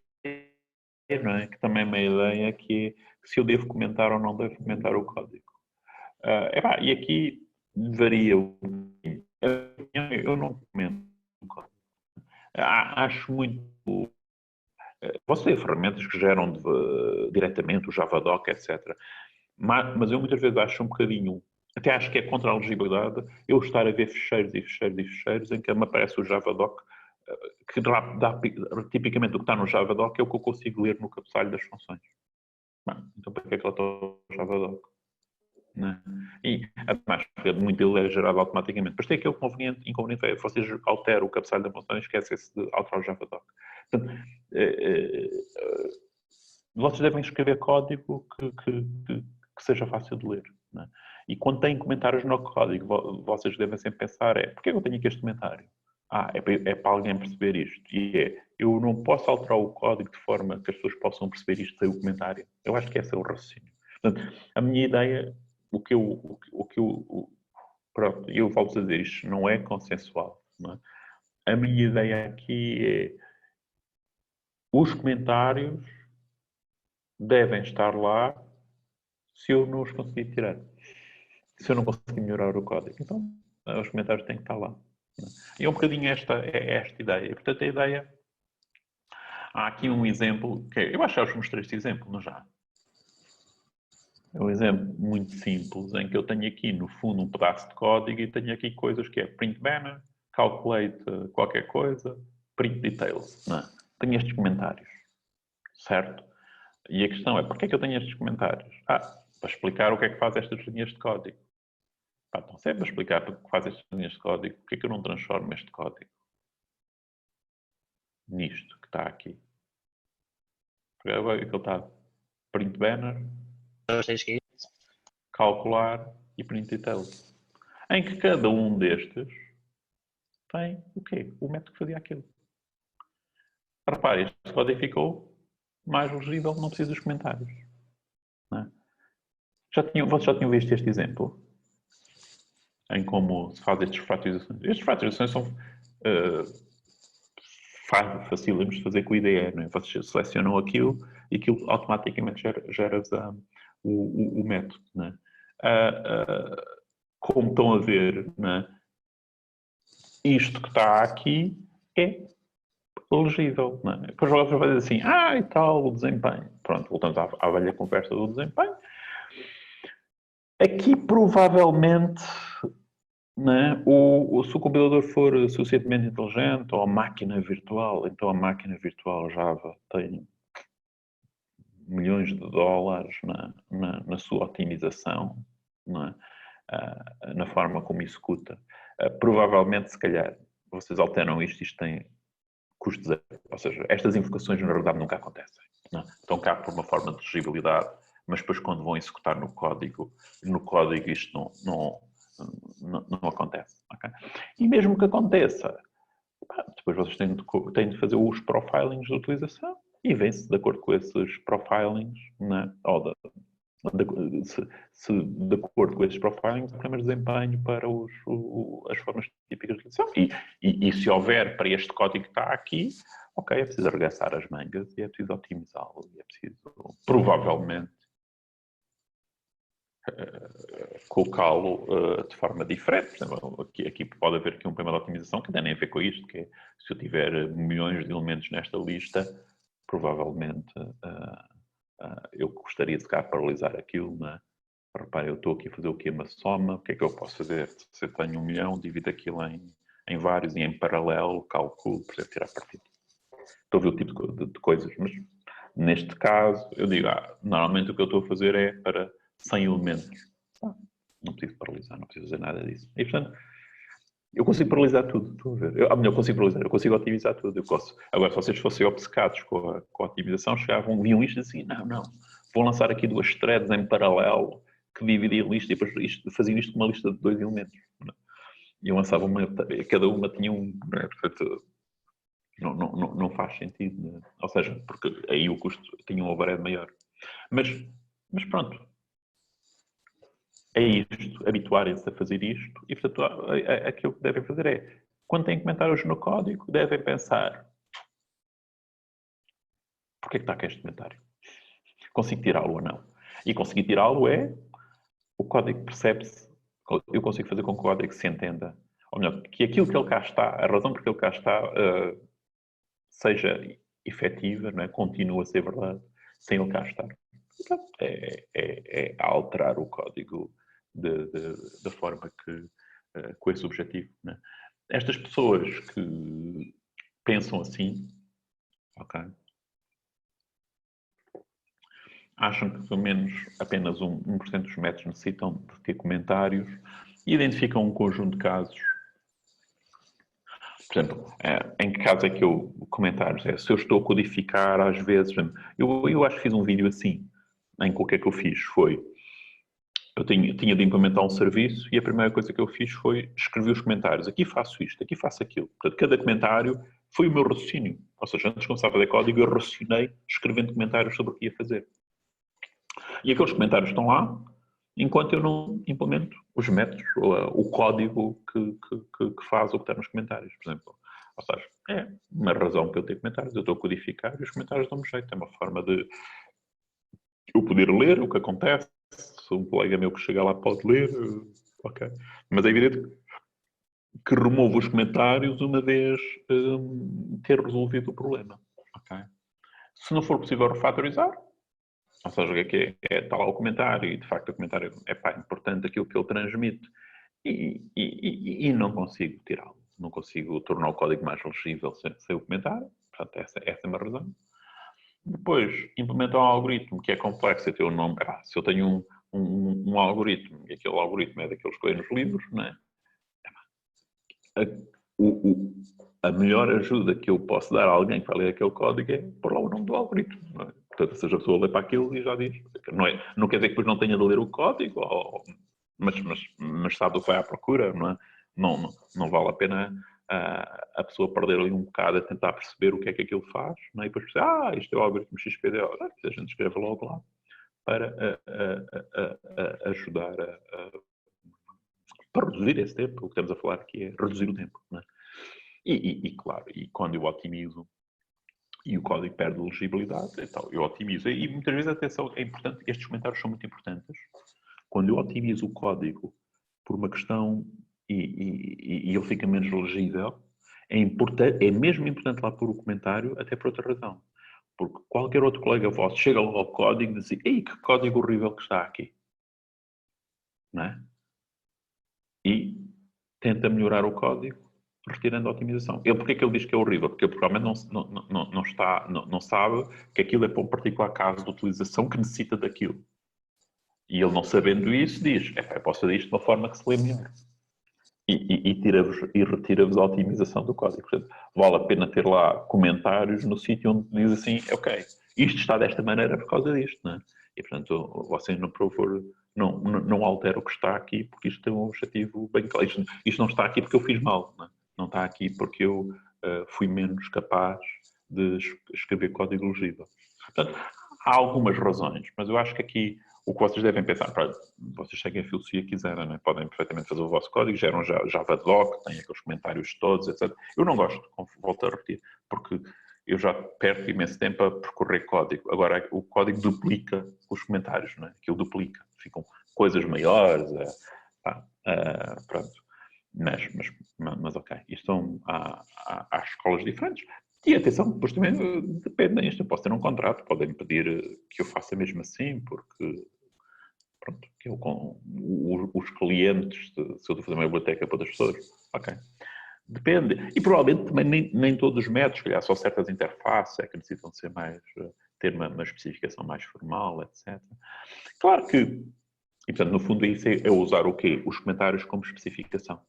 não é? Que também é uma ideia que é se eu devo comentar ou não devo comentar o código. E aqui varia. Eu não comento o código. Acho muito... Posso ter ferramentas que geram diretamente o Javadoc, etc. Mas eu muitas vezes acho um bocadinho... Até acho que é contra a legibilidade eu estar a ver ficheiros e ficheiros e ficheiros em que me aparece o Javadoc, que dá tipicamente o que está no Javadoc é o que eu consigo ler no cabeçalho das funções. Então para que é que ela está no Javadoc? Né? E, además, muito dele é gerado automaticamente. Depois tem aquele inconveniente é vocês alteram o cabeçalho da função e esquecem-se de alterar o Javadoc. Portanto, vocês devem escrever código que seja fácil de ler. Né? E quando têm comentários no código, vocês devem sempre pensar porquê eu tenho aqui este comentário? É para alguém perceber isto. E eu não posso alterar o código de forma que as pessoas possam perceber isto sem o comentário. Eu acho que esse é o raciocínio. Portanto, a minha ideia, pronto, eu volto a dizer, isto não é consensual. Não é? A minha ideia aqui é os comentários devem estar lá se eu não os conseguir tirar. Se eu não conseguir melhorar o código. Então, os comentários têm que estar lá. E é um bocadinho esta ideia. Portanto, a ideia... Há aqui um exemplo, que eu acho que já vos mostrei este exemplo, não já? É um exemplo muito simples, em que eu tenho aqui, no fundo, um pedaço de código e tenho aqui coisas que é print banner, calculate qualquer coisa, print details. Não é? Tenho estes comentários, certo? E a questão é, porquê é que eu tenho estes comentários? Para explicar o que é que faz estas linhas de código. Então, se é para explicar o que faz estas linhas de código, porquê é que eu não transformo este código nisto que está aqui? Porque agora ele está print banner, calcular e print details. Em que cada um destes tem o quê? O método que fazia aquilo. Repare, este código ficou mais legível, não precisa dos comentários. Não é? Vocês já tinham visto este exemplo? Em como se faz estas fratorizações. Estas fratorizações são facílimos de fazer com o IDE. Não é? Vocês selecionam aquilo e aquilo automaticamente gera-vos o método. Não é? Como estão a ver, não é? Isto que está aqui é legível. Não é? Depois vocês vão dizer assim, e tal, o desempenho. Pronto, voltamos à velha conversa do desempenho. Aqui, provavelmente, né, se o compilador for suficientemente inteligente, ou a máquina virtual, então a máquina virtual Java tem milhões de dólares na sua otimização, né, na forma como executa. Provavelmente, se calhar, vocês alteram isto tem custo zero. Ou seja, estas invocações, na verdade, nunca acontecem. Não? Estão cá por uma forma de legibilidade mas depois quando vão executar no código isto não acontece. Okay? E mesmo que aconteça, depois vocês têm de fazer os profilings de utilização e vêm-se de acordo com esses profilings, né? Ou se de acordo com esses profilings, o primeiro desempenho para as formas típicas de utilização. E se houver para este código que está aqui, ok, é preciso arregaçar as mangas e é preciso otimizá-lo e é preciso, provavelmente, colocá-lo de forma diferente. Aqui pode haver aqui um problema de otimização que não tem nem a ver com isto, que é, se eu tiver milhões de elementos nesta lista, provavelmente eu gostaria de ficar a paralisar aquilo, não é? Repare, eu estou aqui a fazer o quê? Uma soma, o que é que eu posso fazer? Se eu tenho 1 milhão, divido aquilo em vários e em paralelo, calculo, para tirar partido. Estou a ver o tipo de coisas, mas neste caso, eu digo, normalmente o que eu estou a fazer é para 100 elementos. Não preciso paralisar, não preciso fazer nada disso. E, portanto, eu consigo paralisar tudo, estou a ver. Eu consigo paralisar, eu consigo otimizar tudo. Agora, se vocês fossem obcecados com a otimização, viam isto assim, não, vou lançar aqui 2 threads em paralelo que dividem a lista e depois faziam isto com uma lista de 2 elementos. E eu lançava cada uma tinha um, não é? Portanto, não faz sentido, não é? Ou seja, porque aí o custo tinha um overhead maior. Mas pronto. É isto, habituarem-se a fazer isto e, portanto, aquilo que devem fazer é, quando têm comentários no código, devem pensar: porquê é que está aqui este comentário? Consigo tirá-lo ou não? E conseguir tirá-lo é, o código percebe-se, eu consigo fazer com que o código se entenda, ou melhor, que aquilo que ele cá está, a razão por que ele cá está, seja efetiva, não é? Continua a ser verdade, sem ele cá estar. Então, é alterar o código da forma com esse objetivo. Né? Estas pessoas que pensam assim, ok, acham que pelo menos apenas 1% dos métodos necessitam de ter comentários e identificam um conjunto de casos. Por exemplo, em que caso é que comentários? Se eu estou a codificar às vezes, eu acho que fiz um vídeo assim, em que o que é que eu fiz foi, eu tinha de implementar um serviço e a primeira coisa que eu fiz foi escrever os comentários. Aqui faço isto, aqui faço aquilo. Portanto, cada comentário foi o meu raciocínio. Ou seja, antes de começar a fazer código, eu raciocinei escrevendo comentários sobre o que ia fazer. E aqueles comentários estão lá, enquanto eu não implemento os métodos, ou o código que faz o que está nos comentários, por exemplo. Ou seja, é uma razão para eu ter comentários. Eu estou a codificar e os comentários dão-me jeito. É uma forma de eu poder ler o que acontece. Se um colega meu que chega lá pode ler, ok. Mas é evidente que removo os comentários uma vez ter resolvido o problema. Okay? Se não for possível refatorizar, ou seja, o que é está lá o comentário e de facto o comentário é importante aquilo que ele transmite e não consigo tirá-lo. Não consigo tornar o código mais legível sem o comentário. Portanto, essa é uma razão. Depois, implementar um algoritmo que é complexo, ter um nome. Se eu tenho um algoritmo, e aquele algoritmo é daqueles que leio nos livros, não é? A melhor ajuda que eu posso dar a alguém que vai ler aquele código é pôr lá o nome do algoritmo. Não é? Portanto, seja a pessoa lê para aquilo e já diz. Não quer dizer que depois não tenha de ler o código, mas sabe o que vai à procura, não é? Não vale a pena a pessoa perder ali um bocado a tentar perceber o que é que aquilo faz, não é? E depois perceber, isto é o algoritmo XPD. A gente escreve logo lá para ajudar para reduzir esse tempo. O que estamos a falar aqui é reduzir o tempo, não é? E claro, e quando eu otimizo e o código perde legibilidade, então eu otimizo. E muitas vezes, atenção, é importante, estes comentários são muito importantes. Quando eu otimizo o código por uma questão e ele fica menos legível, é mesmo importante lá pôr o comentário, até por outra razão. Porque qualquer outro colega vosso chega lá ao código e diz assim, ei, que código horrível que está aqui. Não é? E tenta melhorar o código retirando a otimização. Porque é que ele diz que é horrível? Porque ele provavelmente não sabe que aquilo é para um particular caso de utilização que necessita daquilo. E ele, não sabendo isso, diz, eu posso fazer isto de uma forma que se lê melhor. E retira-vos a otimização do código. Portanto, vale a pena ter lá comentários no sítio onde diz assim, ok, isto está desta maneira por causa disto, não é? E, portanto, você não altera o que está aqui porque isto tem um objetivo bem claro. Isto não está aqui porque eu fiz mal, não está aqui porque eu fui menos capaz de escrever código legível. Portanto, há algumas razões, mas eu acho que aqui o que vocês devem pensar, vocês seguem a filosofia que quiserem, né? Podem perfeitamente fazer o vosso código, geram Javadoc, têm aqueles comentários todos, etc. Eu não gosto, volto a repetir, porque eu já perco imenso tempo a percorrer código. Agora, o código duplica os comentários, né? Aquilo duplica, ficam coisas maiores, pronto. Mas ok, isto há escolas diferentes. E atenção, depois também depende disto. Eu posso ter um contrato, podem pedir que eu faça mesmo assim, porque pronto, que os clientes, se eu estou a fazer uma biblioteca para outras pessoas, ok. Depende. E provavelmente também nem todos os métodos, calhar só certas interfaces é que necessitam de ser mais, ter uma especificação mais formal, etc. Claro que, e portanto, no fundo, isso é usar o quê? Os comentários como especificação.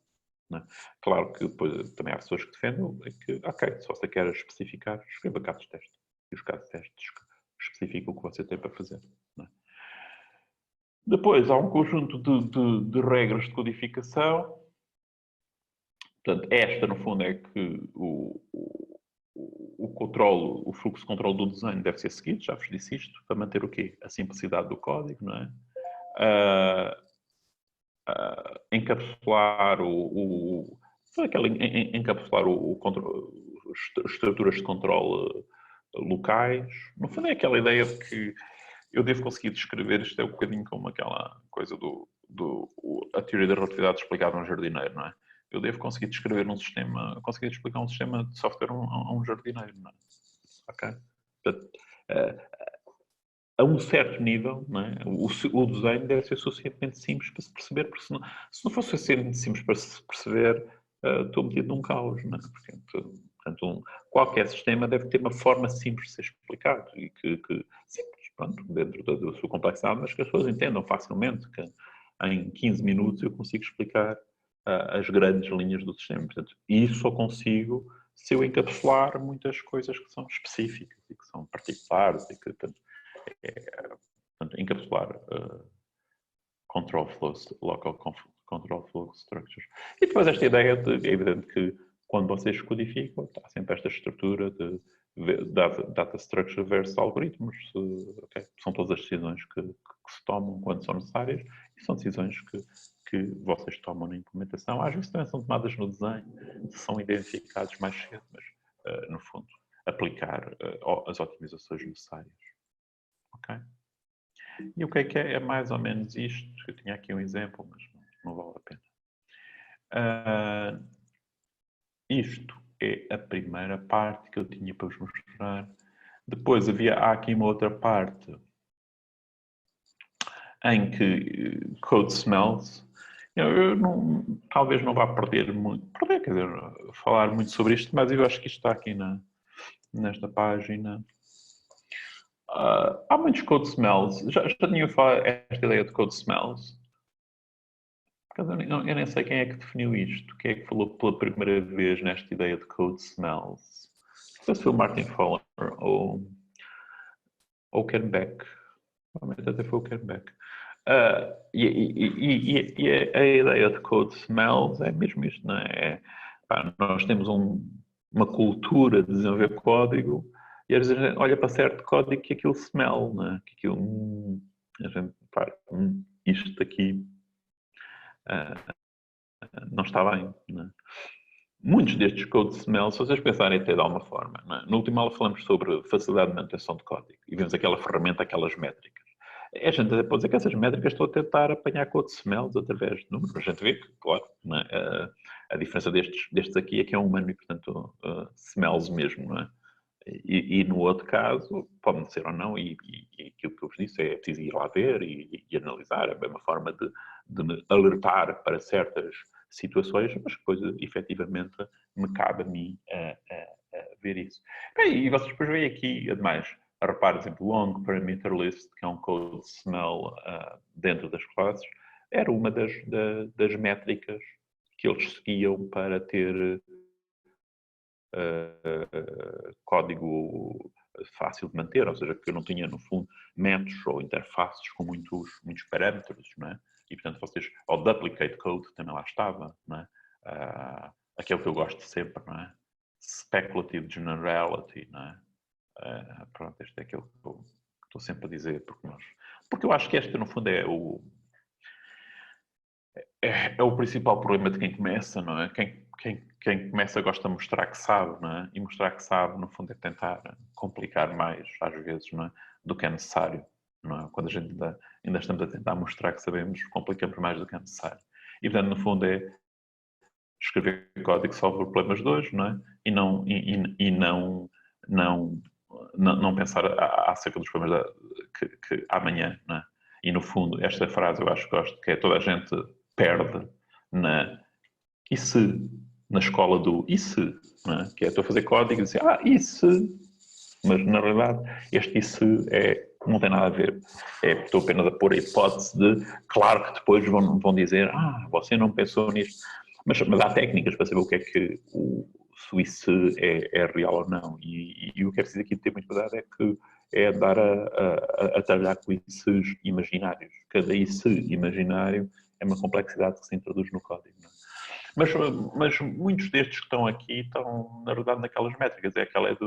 Não é? Claro que depois também há pessoas que defendem que, ok, se você quer especificar, escreva casos de teste. E os casos de testes especificam o que você tem para fazer. Não é? Depois, há um conjunto de regras de codificação. Portanto, esta, no fundo, é que o fluxo de controle do desenho deve ser seguido, já vos disse isto, para manter o quê? A simplicidade do código, não é? Encapsular encapsular estruturas de controle locais. No fundo, é aquela ideia de que eu devo conseguir descrever, isto é um bocadinho como aquela coisa a teoria da relatividade explicada a um jardineiro, não é? Eu devo conseguir descrever conseguir explicar um sistema de software a um jardineiro, não é? Ok? Portanto, a um certo nível, não é? O desenho deve ser suficientemente simples para se perceber, porque se não fosse suficientemente simples para se perceber, estou metido num caos, não é? Portanto, qualquer sistema deve ter uma forma simples de ser explicado e que simples, pronto, dentro da sua complexidade, mas que as pessoas entendam facilmente, que em 15 minutos eu consigo explicar as grandes linhas do sistema. Portanto, isso só consigo se eu encapsular muitas coisas que são específicas e que são particulares e que, portanto, encapsular local control flow structures. E depois esta ideia é evidente que quando vocês codificam, há sempre esta estrutura de data structure versus algoritmos. Okay? São todas as decisões que se tomam quando são necessárias e são decisões que vocês tomam na implementação. Às vezes também são tomadas no desenho, são identificados mais cedo, mas no fundo aplicar as otimizações necessárias. Ok? E o que é mais ou menos isto? Eu tinha aqui um exemplo, mas não vale a pena. Isto é a primeira parte que eu tinha para vos mostrar. Depois há aqui uma outra parte em que code smells. Talvez não vá perder muito, quer dizer, falar muito sobre isto, mas eu acho que isto está aqui nesta página. Há muitos code smells. Já tinha falado esta ideia de code smells? Eu nem sei quem é que definiu isto. Quem é que falou pela primeira vez nesta ideia de code smells? Não sei se foi o Martin Fowler ou Ken Beck. Provavelmente até foi o Ken Beck. E a ideia de code smells é mesmo isto, não é? Nós temos uma cultura de desenvolver código e às vezes a gente olha para certo código que aquilo smell, não é? Que aquilo, a gente, isto aqui não está bem, não é? Muitos destes code smells, se vocês pensarem até de alguma forma, não é? No último aula falamos sobre facilidade de manutenção de código e vemos aquela ferramenta, aquelas métricas. A gente até pode dizer que essas métricas estão a tentar apanhar code smells através de números. A gente vê que, claro, não é? A diferença destes aqui é que é um humano e, portanto, smells mesmo, não é? E no outro caso, pode ser ou não, e aquilo que eu vos disse é preciso ir lá ver e analisar, é uma forma de me alertar para certas situações, mas depois, efetivamente, me cabe a mim ver isso. E vocês depois veem aqui, ademais, repare, por exemplo, long parameter list, que é um code smell dentro das classes, era uma das métricas que eles seguiam para ter código fácil de manter, ou seja, que eu não tinha, no fundo, métodos ou interfaces com muitos parâmetros, não é? E, portanto, vocês, ao duplicate code também lá estava, não é? Aquele que eu gosto sempre, não é? Speculative generality, não é? Pronto, este é aquele que eu estou sempre a dizer, porque eu acho que este, no fundo, é o principal problema de quem começa, não é? Quem começa gosta de mostrar que sabe, não é? E mostrar que sabe, no fundo, é tentar complicar mais, às vezes, não é? Do que é necessário, não é? Quando a gente ainda estamos a tentar mostrar que sabemos, complicamos mais do que é necessário. E, portanto, no fundo, é escrever código que solve problemas de hoje, não é? E não pensar acerca dos problemas que amanhã, não é? E, no fundo, esta frase eu acho que gosto, que é toda a gente perde e se, na escola do e se, não é? Que é estou a fazer código e dizer, e se, mas na realidade este e se não tem nada a ver, estou apenas a pôr a hipótese de, claro que depois vão dizer, você não pensou nisto, mas há técnicas para saber o que é que se o e se é real ou não, e o que é preciso aqui ter muito cuidado é que é andar a trabalhar com e-ses imaginários. Cada e-se imaginário é uma complexidade que se introduz no código. Não é? Mas muitos destes que estão aqui estão, na verdade, naquelas métricas. É aquela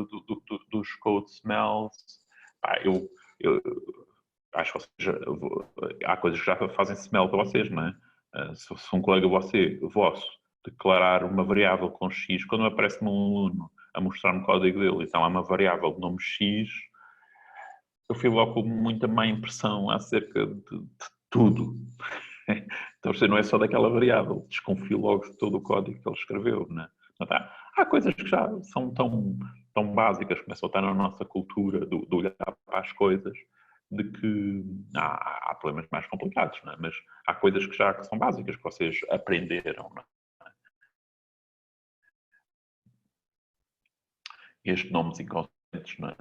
dos code smells. Eu acho que vocês há coisas que já fazem smell para vocês, não é? Se um colega vosso declarar uma variável com X, quando aparece-me um aluno a mostrar-me o código dele e está lá uma variável de nome X, eu fico logo com muita má impressão acerca de tudo. Então, não é só daquela variável, desconfio logo de todo o código que ele escreveu. Né? Então, há coisas que já são tão básicas, começam a estar na nossa cultura de olhar para as coisas, de que há problemas mais complicados, não é? Mas há coisas que são básicas, que vocês aprenderam. Não é? Estes nomes inconscientes, não é?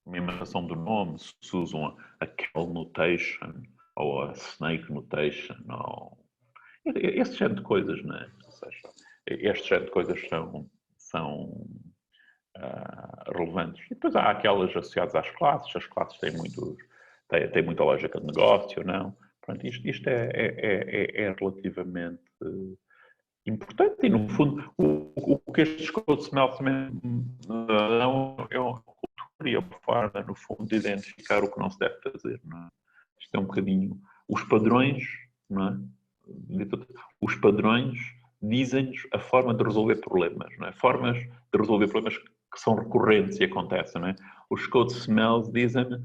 Uma imitação do nome, se usam a Cal Notation ou a Snake Notation, ou esse género de coisas, não é? Ou seja, este género de coisas são relevantes. E depois há aquelas associadas às classes, as classes têm muita lógica de negócio, não? Pronto, isto é relativamente importante e, no fundo, o que estes code smells também dão é uma cultura e a forma, no fundo, de identificar o que não se deve fazer, não é? Isto é um bocadinho... Os padrões, não é? Os padrões dizem-nos a forma de resolver problemas, não é? Formas de resolver problemas que são recorrentes e acontecem, não é? Os code smells dizem-me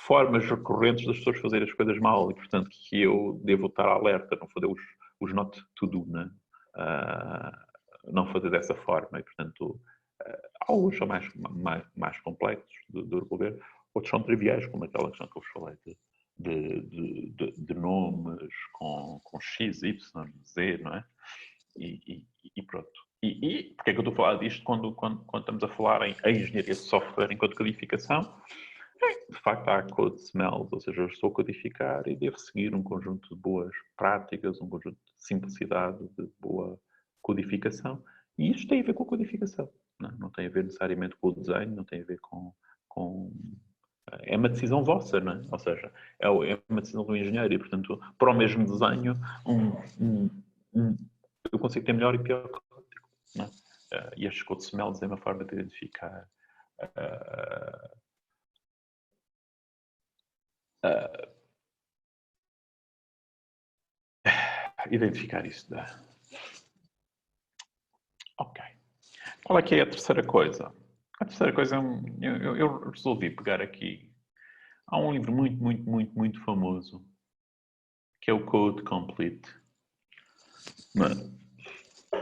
formas recorrentes das pessoas fazerem as coisas mal e, portanto, que eu devo estar alerta, não fazer os not to do, não é? Não fazer dessa forma e, portanto, alguns são mais complexos de resolver, outros são triviais, como aquela questão que eu vos falei de nomes com X, Y, Z, não é? E pronto. E porque é que eu estou a falar disto quando estamos a falar em engenharia de software enquanto codificação? De facto, há code smells, ou seja, eu estou a codificar e devo seguir um conjunto de boas práticas, um conjunto de simplicidade, de boa codificação. E isto tem a ver com a codificação. Não tem a ver necessariamente com o desenho, não tem a ver com... É uma decisão vossa, não é? Ou seja, é uma decisão do engenheiro e, portanto, para o mesmo desenho, eu consigo ter melhor e pior código. Não é? E estes code smells é uma forma de identificar identificar isso. Ok. Qual é que é a terceira coisa? A terceira coisa é eu resolvi pegar aqui. Há um livro muito famoso que é o Code Complete.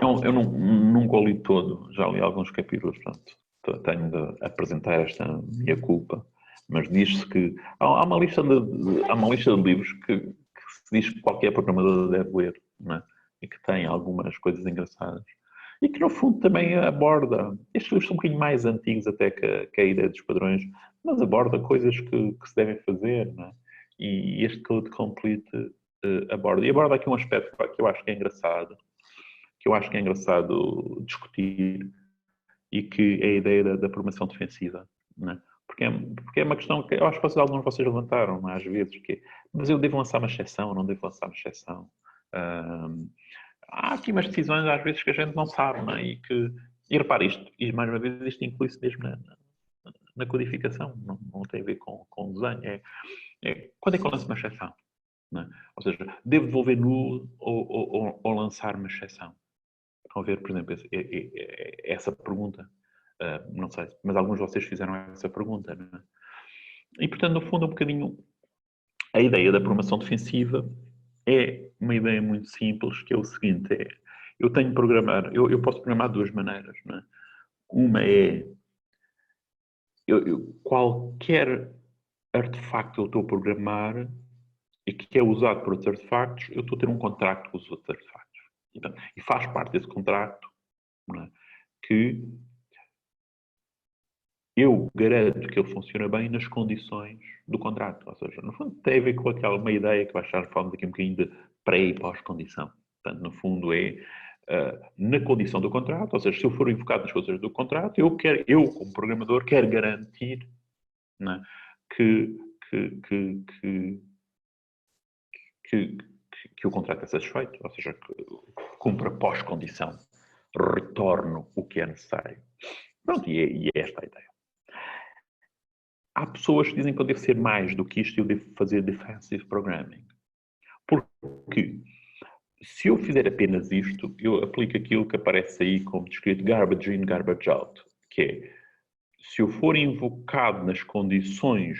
Eu nunca o li todo, já li alguns capítulos, portanto, tenho de apresentar esta minha culpa. Mas diz-se que há uma lista de livros que se diz que qualquer programador deve ler, não é? E que tem algumas coisas engraçadas. E que, no fundo, também aborda... Estes livros são um bocadinho mais antigos até que a ideia dos padrões, mas aborda coisas que se devem fazer, não é? E este Code Complete aborda. E aborda aqui um aspecto que eu acho que é engraçado discutir, e que é a ideia da programação defensiva, não é? Porque é uma questão que eu acho que alguns de vocês levantaram, às vezes, que é, mas eu devo lançar uma exceção ou não devo lançar uma exceção? Há aqui umas decisões, às vezes, que a gente não sabe, não é? E repare isto, e mais uma vez, isto inclui-se mesmo na codificação, não tem a ver com desenho. Quando é que eu lanço uma exceção? Não é? Ou seja, devo devolver nulo ou lançar uma exceção? Estão a ver, por exemplo, essa pergunta. Não sei, mas alguns de vocês fizeram essa pergunta, não é? E, portanto, no fundo, um bocadinho a ideia da programação defensiva é uma ideia muito simples, que é o seguinte, eu tenho programar, eu posso programar de duas maneiras, não é? Uma é, qualquer artefacto que eu estou a programar e que é usado por outros artefactos, eu estou a ter um contrato com os outros artefactos. E faz parte desse contrato, não é? Que eu garanto que ele funciona bem nas condições do contrato. Ou seja, no fundo tem a ver com aquela uma ideia que vai estar falando daqui um bocadinho de pré e pós-condição. Portanto, no fundo é na condição do contrato, ou seja, se eu for invocado nas condições do contrato, eu como programador, quero garantir, não é, que o contrato é satisfeito, ou seja, que cumpra pós-condição, retorno o que é necessário. Pronto, e é esta a ideia. Há pessoas que dizem que eu devo ser mais do que isto e eu devo fazer defensive programming. Porque se eu fizer apenas isto, eu aplico aquilo que aparece aí como descrito garbage in, garbage out. Que é, se eu for invocado nas condições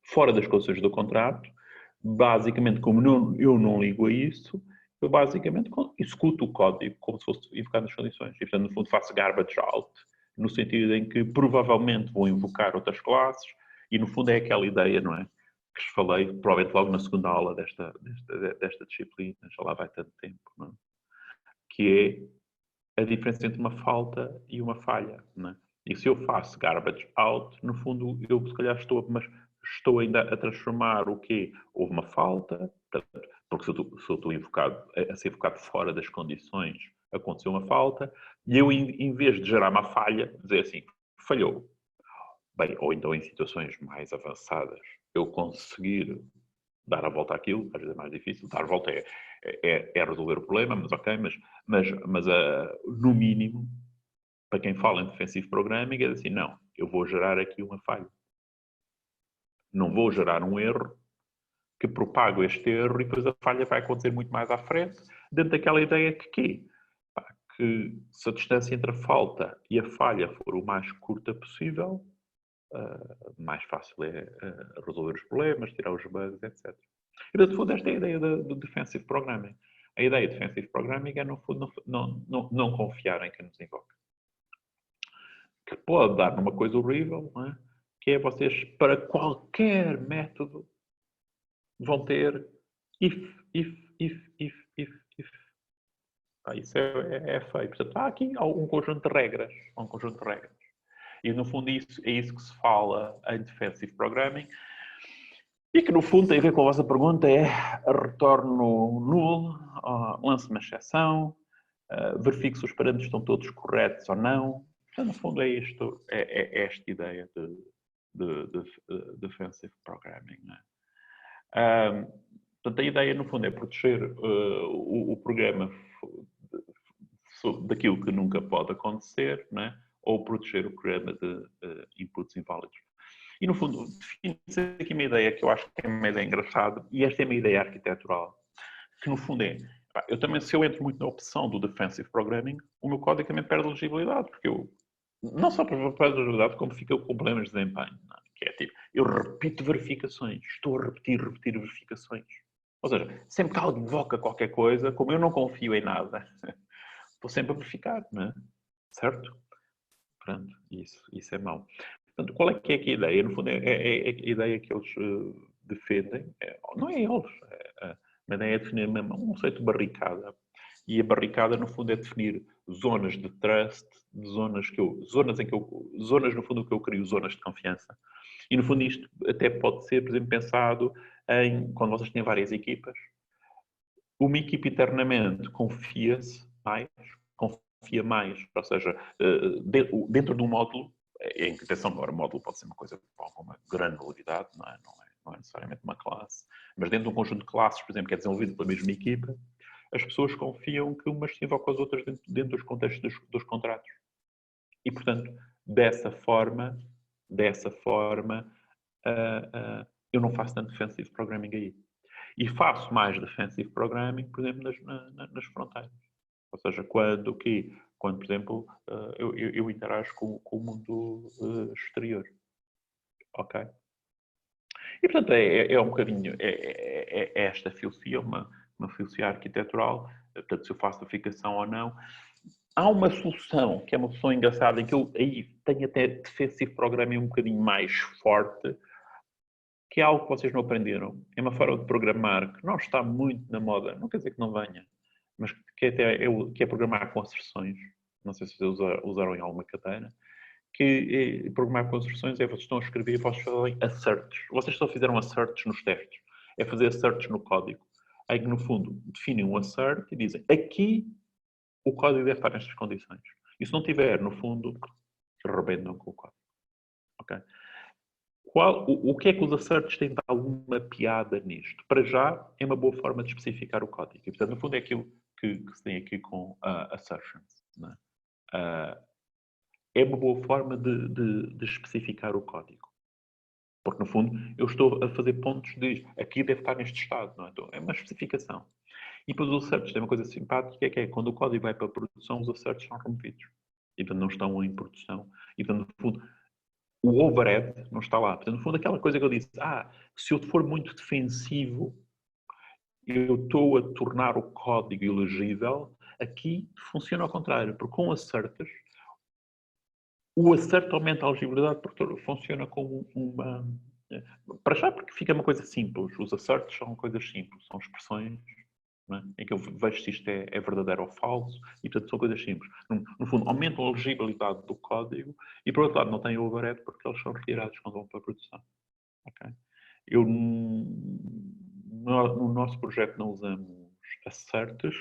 fora das condições do contrato, basicamente, como eu não ligo a isso, eu basicamente executo o código como se fosse invocado nas condições. E, portanto, no fundo, faço garbage out, no sentido em que provavelmente vou invocar outras classes, e no fundo é aquela ideia, não é? Que vos falei, provavelmente logo na segunda aula desta disciplina, já lá vai tanto tempo, não é? Que é a diferença entre uma falta e uma falha, não é? E se eu faço garbage out, no fundo, eu se calhar estou ainda a transformar o quê? Houve uma falta, porque se eu estou a ser invocado fora das condições, aconteceu uma falta, e eu, em vez de gerar uma falha, dizer assim, falhou. Bem, ou então em situações mais avançadas, eu conseguir dar a volta àquilo, às vezes é mais difícil, dar a volta é resolver o problema, mas ok, mas no mínimo, para quem fala em defensive programming, é assim, não, eu vou gerar aqui uma falha. Não vou gerar um erro que propago este erro e depois a falha vai acontecer muito mais à frente, dentro daquela ideia que se a distância entre a falta e a falha for o mais curta possível, mais fácil é resolver os problemas, tirar os bugs, etc. E, no fundo, esta é a ideia do defensive programming. A ideia de defensive programming é, no fundo, não confiar em quem nos invoca. Que pode dar numa coisa horrível, não é? Que é vocês, para qualquer método, vão ter if. Isso é feio. Portanto, há aqui um conjunto de regras. E, no fundo, é isso que se fala em defensive programming. E que, no fundo, tem a ver com a vossa pergunta, é retorno nulo, lance uma exceção, verifique se os parâmetros estão todos corretos ou não. Então, no fundo, é esta ideia de defensive programming. Não é? Portanto, a ideia, no fundo, é proteger o programa daquilo que nunca pode acontecer, não é? Ou proteger o programa de inputs inválidos. E, no fundo, define-se aqui uma ideia que eu acho que é uma ideia engraçada, e esta é uma ideia arquitetural, que, no fundo, eu também, se eu entro muito na opção do defensive programming, o meu código também perde legibilidade, porque não só perde legibilidade, como fica com problemas de desempenho, não é? Que é tipo, eu repito verificações, estou a repetir verificações. Ou seja, sempre que alguém invoca qualquer coisa, como eu não confio em nada, estou sempre a verificar, não é? Certo? Pronto, isso é mau. Portanto, qual é que é a ideia? No fundo, é a ideia que eles defendem. Não é eles. A ideia é definir mesmo um conceito de barricada. E a barricada, no fundo, é definir zonas de trust, zonas, no fundo, que eu crio zonas de confiança. E, no fundo, isto até pode ser, por exemplo, pensado em, quando vocês têm várias equipas, uma equipa internamente confia-se mais, confia mais. Ou seja, dentro de um módulo, a interpretação agora, o módulo pode ser uma coisa com uma granularidade, não é necessariamente uma classe, mas dentro de um conjunto de classes, por exemplo, que é desenvolvido pela mesma equipa, as pessoas confiam que umas se invocam as outras dentro dos contextos dos contratos. E, portanto, dessa forma, eu não faço tanto defensive programming aí. E faço mais defensive programming, por exemplo, nas fronteiras. Ou seja, quando, por exemplo, eu interajo com o mundo exterior. Ok? E, portanto, é um bocadinho esta filosofia, uma filosofia arquitetural, portanto, se eu faço aplicação ou não. Há uma solução, que é uma solução engraçada, em que eu aí tenho até defensive programming um bocadinho mais forte, que é algo que vocês não aprenderam. É uma forma de programar que não está muito na moda, não quer dizer que não venha, mas que é programar com asserções. Não sei se vocês usaram em alguma cadeira. Que programar com asserções vocês estão a escrever e vocês fazem asserts. Vocês só fizeram asserts nos testes. É fazer asserts no código. Aí que, no fundo, definem um assert e dizem aqui o código deve estar nestas condições. E se não tiver, no fundo, arrebentam com o código. Ok? O que é que os asserts têm de alguma piada nisto? Para já, é uma boa forma de especificar o código. E, portanto, no fundo, é aquilo que se tem aqui com assertions. Não é? É uma boa forma de especificar o código. Porque, no fundo, eu estou a fazer pontos de aqui deve estar neste estado. Não é? Então, é uma especificação. E depois os asserts têm uma coisa simpática, que é quando o código vai para a produção, os asserts são removidos. E, portanto, não estão em produção. E, portanto, no fundo, o overhead não está lá. Portanto, no fundo, aquela coisa que eu disse, se eu for muito defensivo, eu estou a tornar o código ilegível, aqui funciona ao contrário, porque com asserts, o assert aumenta a legibilidade porque funciona como uma... Para já, porque fica uma coisa simples. Os asserts são coisas simples, são expressões, não é? Em que eu vejo se isto é verdadeiro ou falso, e portanto são coisas simples. No fundo, aumentam a legibilidade do código e, por outro lado, não têm overhead porque eles são retirados quando vão para a produção. Okay? No nosso projeto não usamos asserts,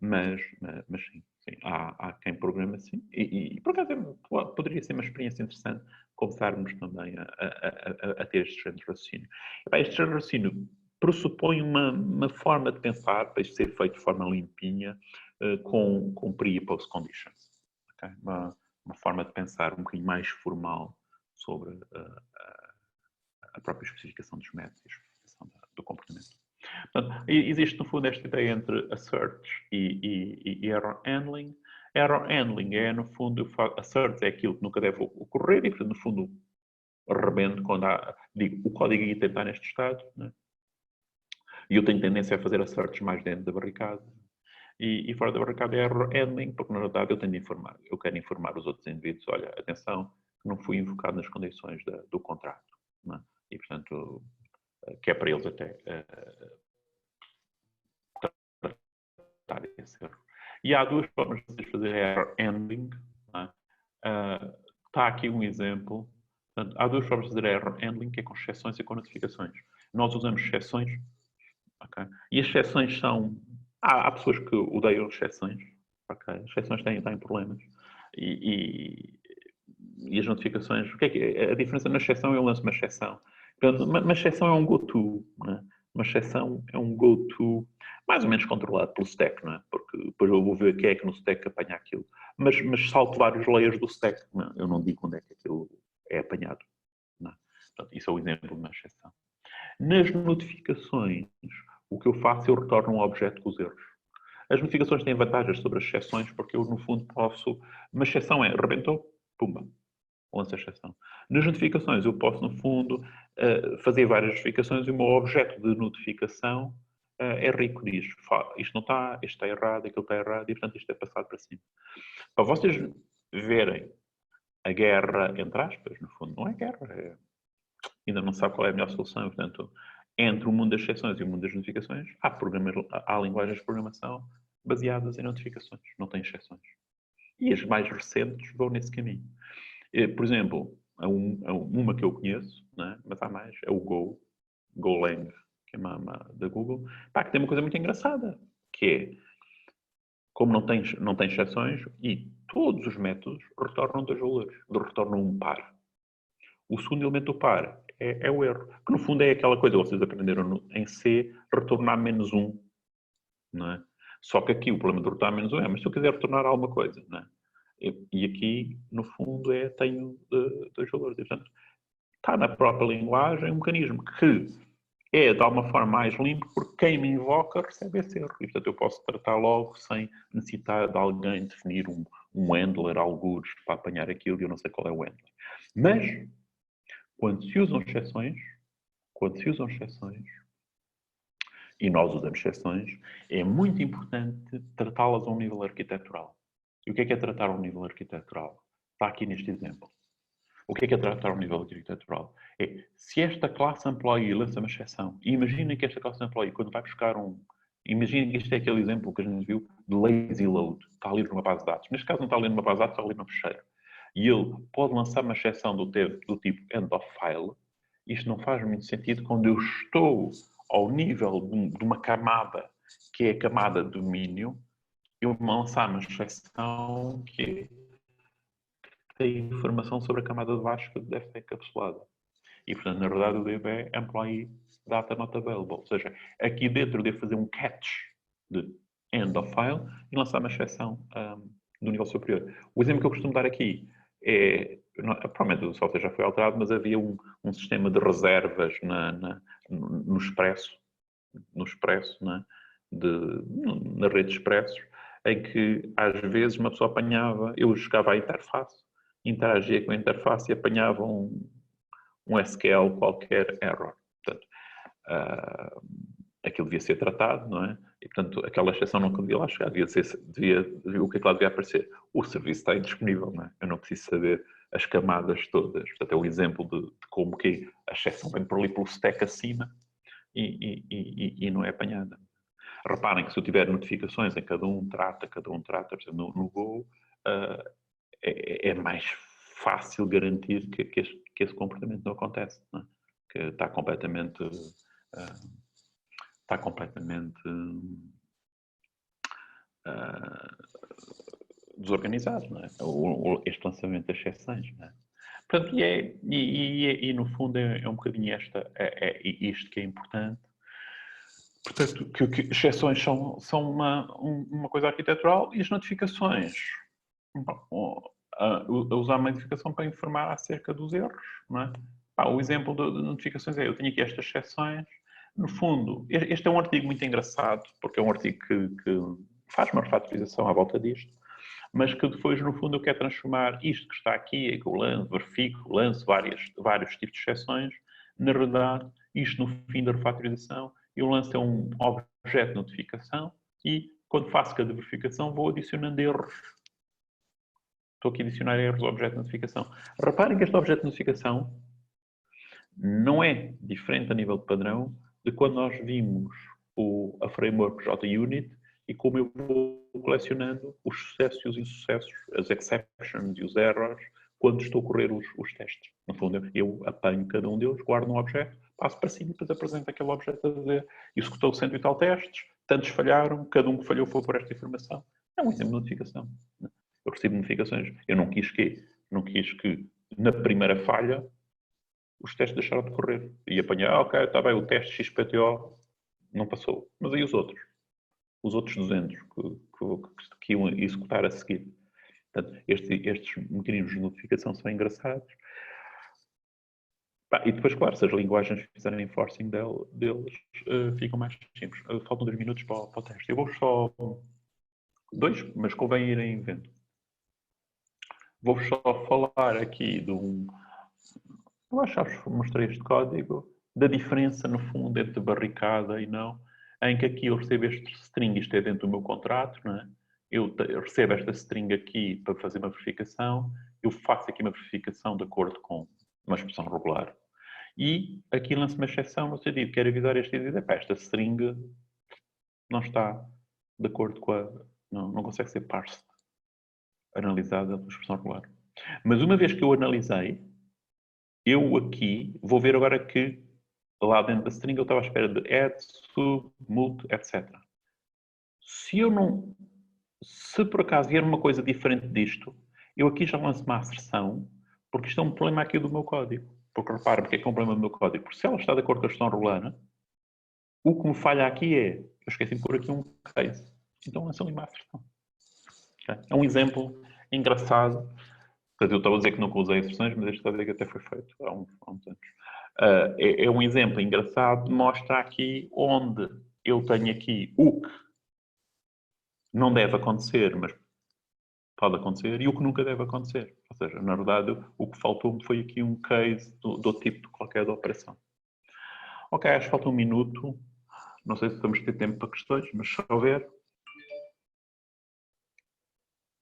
mas sim. Sim, há quem programa assim. E por acaso poderia ser uma experiência interessante começarmos também a ter este género de raciocínio. Este género de raciocínio pressupõe uma forma de pensar, para isto ser feito de forma limpinha, com pre e post conditions. Okay? Uma forma de pensar um bocadinho mais formal sobre a própria especificação dos métodos e a especificação do comportamento. Portanto, existe, no fundo, esta ideia entre asserts e error handling. Error handling é, no fundo, asserts é aquilo que nunca deve ocorrer e, portanto, no fundo, arrebento quando digo, o código aí tem de estar neste estado, né? E eu tenho tendência a fazer asserts mais dentro da barricada. E fora da barricada é error handling, porque, na verdade, eu tenho de informar. Eu quero informar os outros indivíduos, olha, atenção, que não fui invocado nas condições do contrato. Né? E, portanto, que é para eles até tratar esse erro. E há duas formas de fazer error handling. Está aqui um exemplo. Portanto, há duas formas de fazer error handling, que é com exceções e com notificações. Nós usamos exceções. Okay? E as exceções são... Há pessoas que odeiam exceções. Okay? As exceções têm problemas. E as notificações... O que é a diferença na exceção? Eu lanço uma exceção. Uma exceção é um go-to. Né? Uma exceção é um go-to mais ou menos controlado pelo stack, não é? Porque depois eu vou ver quem é que no stack apanha aquilo. Mas salto vários layers do stack. Não, eu não digo onde é que aquilo é apanhado. Não. Portanto, isso é o exemplo de uma exceção. Nas notificações, o que eu faço, eu retorno um objeto com os erros. As notificações têm vantagens sobre as exceções, porque eu, no fundo, posso... Uma exceção é, rebentou, pumba, lança a exceção. Nas notificações, eu posso, no fundo, fazer várias notificações e o meu objeto de notificação é rico disto. Isto não está, isto está errado, aquilo está errado, e, portanto, isto é passado para cima. Para vocês verem a guerra, entre aspas, no fundo, não é guerra, ainda não sabe qual é a melhor solução, portanto, entre o mundo das exceções e o mundo das notificações, há linguagens de programação baseadas em notificações, não tem exceções. E as mais recentes vão nesse caminho. Por exemplo, uma que eu conheço, né, mas há mais, é o Golang, que é uma da Google, que tem uma coisa muito engraçada, que é, como não tem exceções, e todos os métodos retornam 2 valores, retornam um par. O segundo elemento do par é o erro, que no fundo é aquela coisa que vocês aprenderam em C, retornar -1, não é? Só que aqui o problema de retornar -1 é, mas se eu quiser retornar alguma coisa, não é? E aqui, no fundo, tenho 2 valores. E, portanto, está na própria linguagem um mecanismo que é de alguma forma mais limpo, porque quem me invoca recebe esse erro. E, portanto, eu posso tratar logo sem necessitar de alguém definir um handler, algures, para apanhar aquilo, e eu não sei qual é o handler. Mas, quando se usam exceções, e nós usamos exceções, é muito importante tratá-las a um nível arquitetural. E o que é tratar a um nível arquitetural? Está aqui neste exemplo. O que é tratar a um nível arquitetural? É, se esta classe employee lança uma exceção, e imaginem que esta classe employee, quando vai buscar imaginem que este é aquele exemplo que a gente viu de lazy load, está ali numa base de dados. Neste caso não está ali numa base de dados, está ali no fecheiro. E ele pode lançar uma exceção do tipo end of file. Isto não faz muito sentido quando eu estou ao nível de uma camada, que é a camada de domínio, eu lançar uma exceção que tem informação sobre a camada de baixo que deve ser encapsulada. E, portanto, na verdade, o DB é Employee Data Not Available. Ou seja, aqui dentro devo fazer um catch de end of file e lançar uma exceção do nível superior. O exemplo que eu costumo dar aqui é, provavelmente o software já foi alterado, mas havia um sistema de reservas no Expresso, né? Na rede de Expressos, em que às vezes uma pessoa apanhava, eu chegava à interface, interagia com a interface e apanhava um SQL qualquer error. Portanto, aquilo devia ser tratado, não é? E, portanto, aquela exceção não devia lá chegar, o que é que lá devia aparecer? O serviço está indisponível, não é? Eu não preciso saber as camadas todas. Portanto, é um exemplo de como que a exceção vem por ali pelo stack acima e não é apanhada. Reparem que se eu tiver notificações em cada um trata, por exemplo, no Go, é mais fácil garantir que esse comportamento não acontece, não é? Que está completamente desorganizado, não é? Este lançamento de exceções, não é? Portanto, e no fundo é um bocadinho isto que é importante. Portanto, que exceções são uma coisa arquitetural e as notificações, usar a notificação para informar acerca dos erros, não é? O exemplo de notificações é, eu tenho aqui estas exceções, no fundo, este é um artigo muito engraçado, porque é um artigo que faz uma refatorização à volta disto, mas que depois, no fundo, eu quero transformar isto que está aqui, que eu lanço vários tipos de exceções, na verdade, isto no fim da refatorização, eu lanço um objeto de notificação e, quando faço cada verificação, vou adicionando erros. Estou aqui a adicionar erros ao objeto de notificação. Reparem que este objeto de notificação não é diferente a nível de padrão de quando nós vimos a framework JUnit e como eu vou colecionando os sucessos e os insucessos, as exceptions e os errors, quando estou a correr os testes. No fundo, eu apanho cada um deles, guardo um objeto, passo para cima e depois apresento aquele objeto a dizer executou 100 e tal testes, tantos falharam, cada um que falhou foi por esta informação. É um exemplo de notificação. Eu recebo notificações. Eu não quis que na primeira falha os testes deixaram de correr. E apanhar, ok, está bem, o teste XPTO não passou. Mas aí os outros 200 que iam executar a seguir. Portanto, estes mecanismos de notificação são engraçados. E depois, claro, se as linguagens fizerem enforcing deles, ficam mais simples. Faltam 2 minutos para o teste. Eu vou só 2, mas convém irem vendo. Vou só falar aqui de eu acho que mostrei este código, da diferença, no fundo, entre barricada e não, em que aqui eu recebo este string, isto é dentro do meu contrato, não é? Eu recebo esta string aqui para fazer uma verificação, eu faço aqui uma verificação de acordo com uma expressão regular. E aqui lanço uma exceção no sentido, quero avisar este indivíduo, esta string não está de acordo com não consegue ser parsed, analisada por expressão regular. Mas uma vez que eu analisei, eu aqui vou ver agora que lá dentro da string eu estava à espera de add, sub, mult, etc. Se eu não se por acaso vier uma coisa diferente disto, eu aqui já lanço uma asserção, porque isto é um problema aqui do meu código. Porque repara, porque é que é um problema do meu código? Porque se ela está de acordo com a gestão rolana, o que me falha aqui é, eu esqueci de pôr aqui um case. Então lanço ali uma asserção. Okay? É um exemplo engraçado. Portanto, eu estava a dizer que nunca usei asserções, mas este está a dizer que até foi feito há uns anos. É um exemplo engraçado, mostra aqui onde eu tenho aqui o que não deve acontecer, mas pode acontecer, e o que nunca deve acontecer. Ou seja, na verdade, o que faltou foi aqui um case do tipo de qualquer da operação. Ok, acho que falta um minuto. Não sei se vamos ter tempo para questões, mas se houver...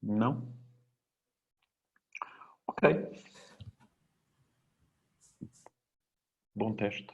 Não? Ok. Bom teste.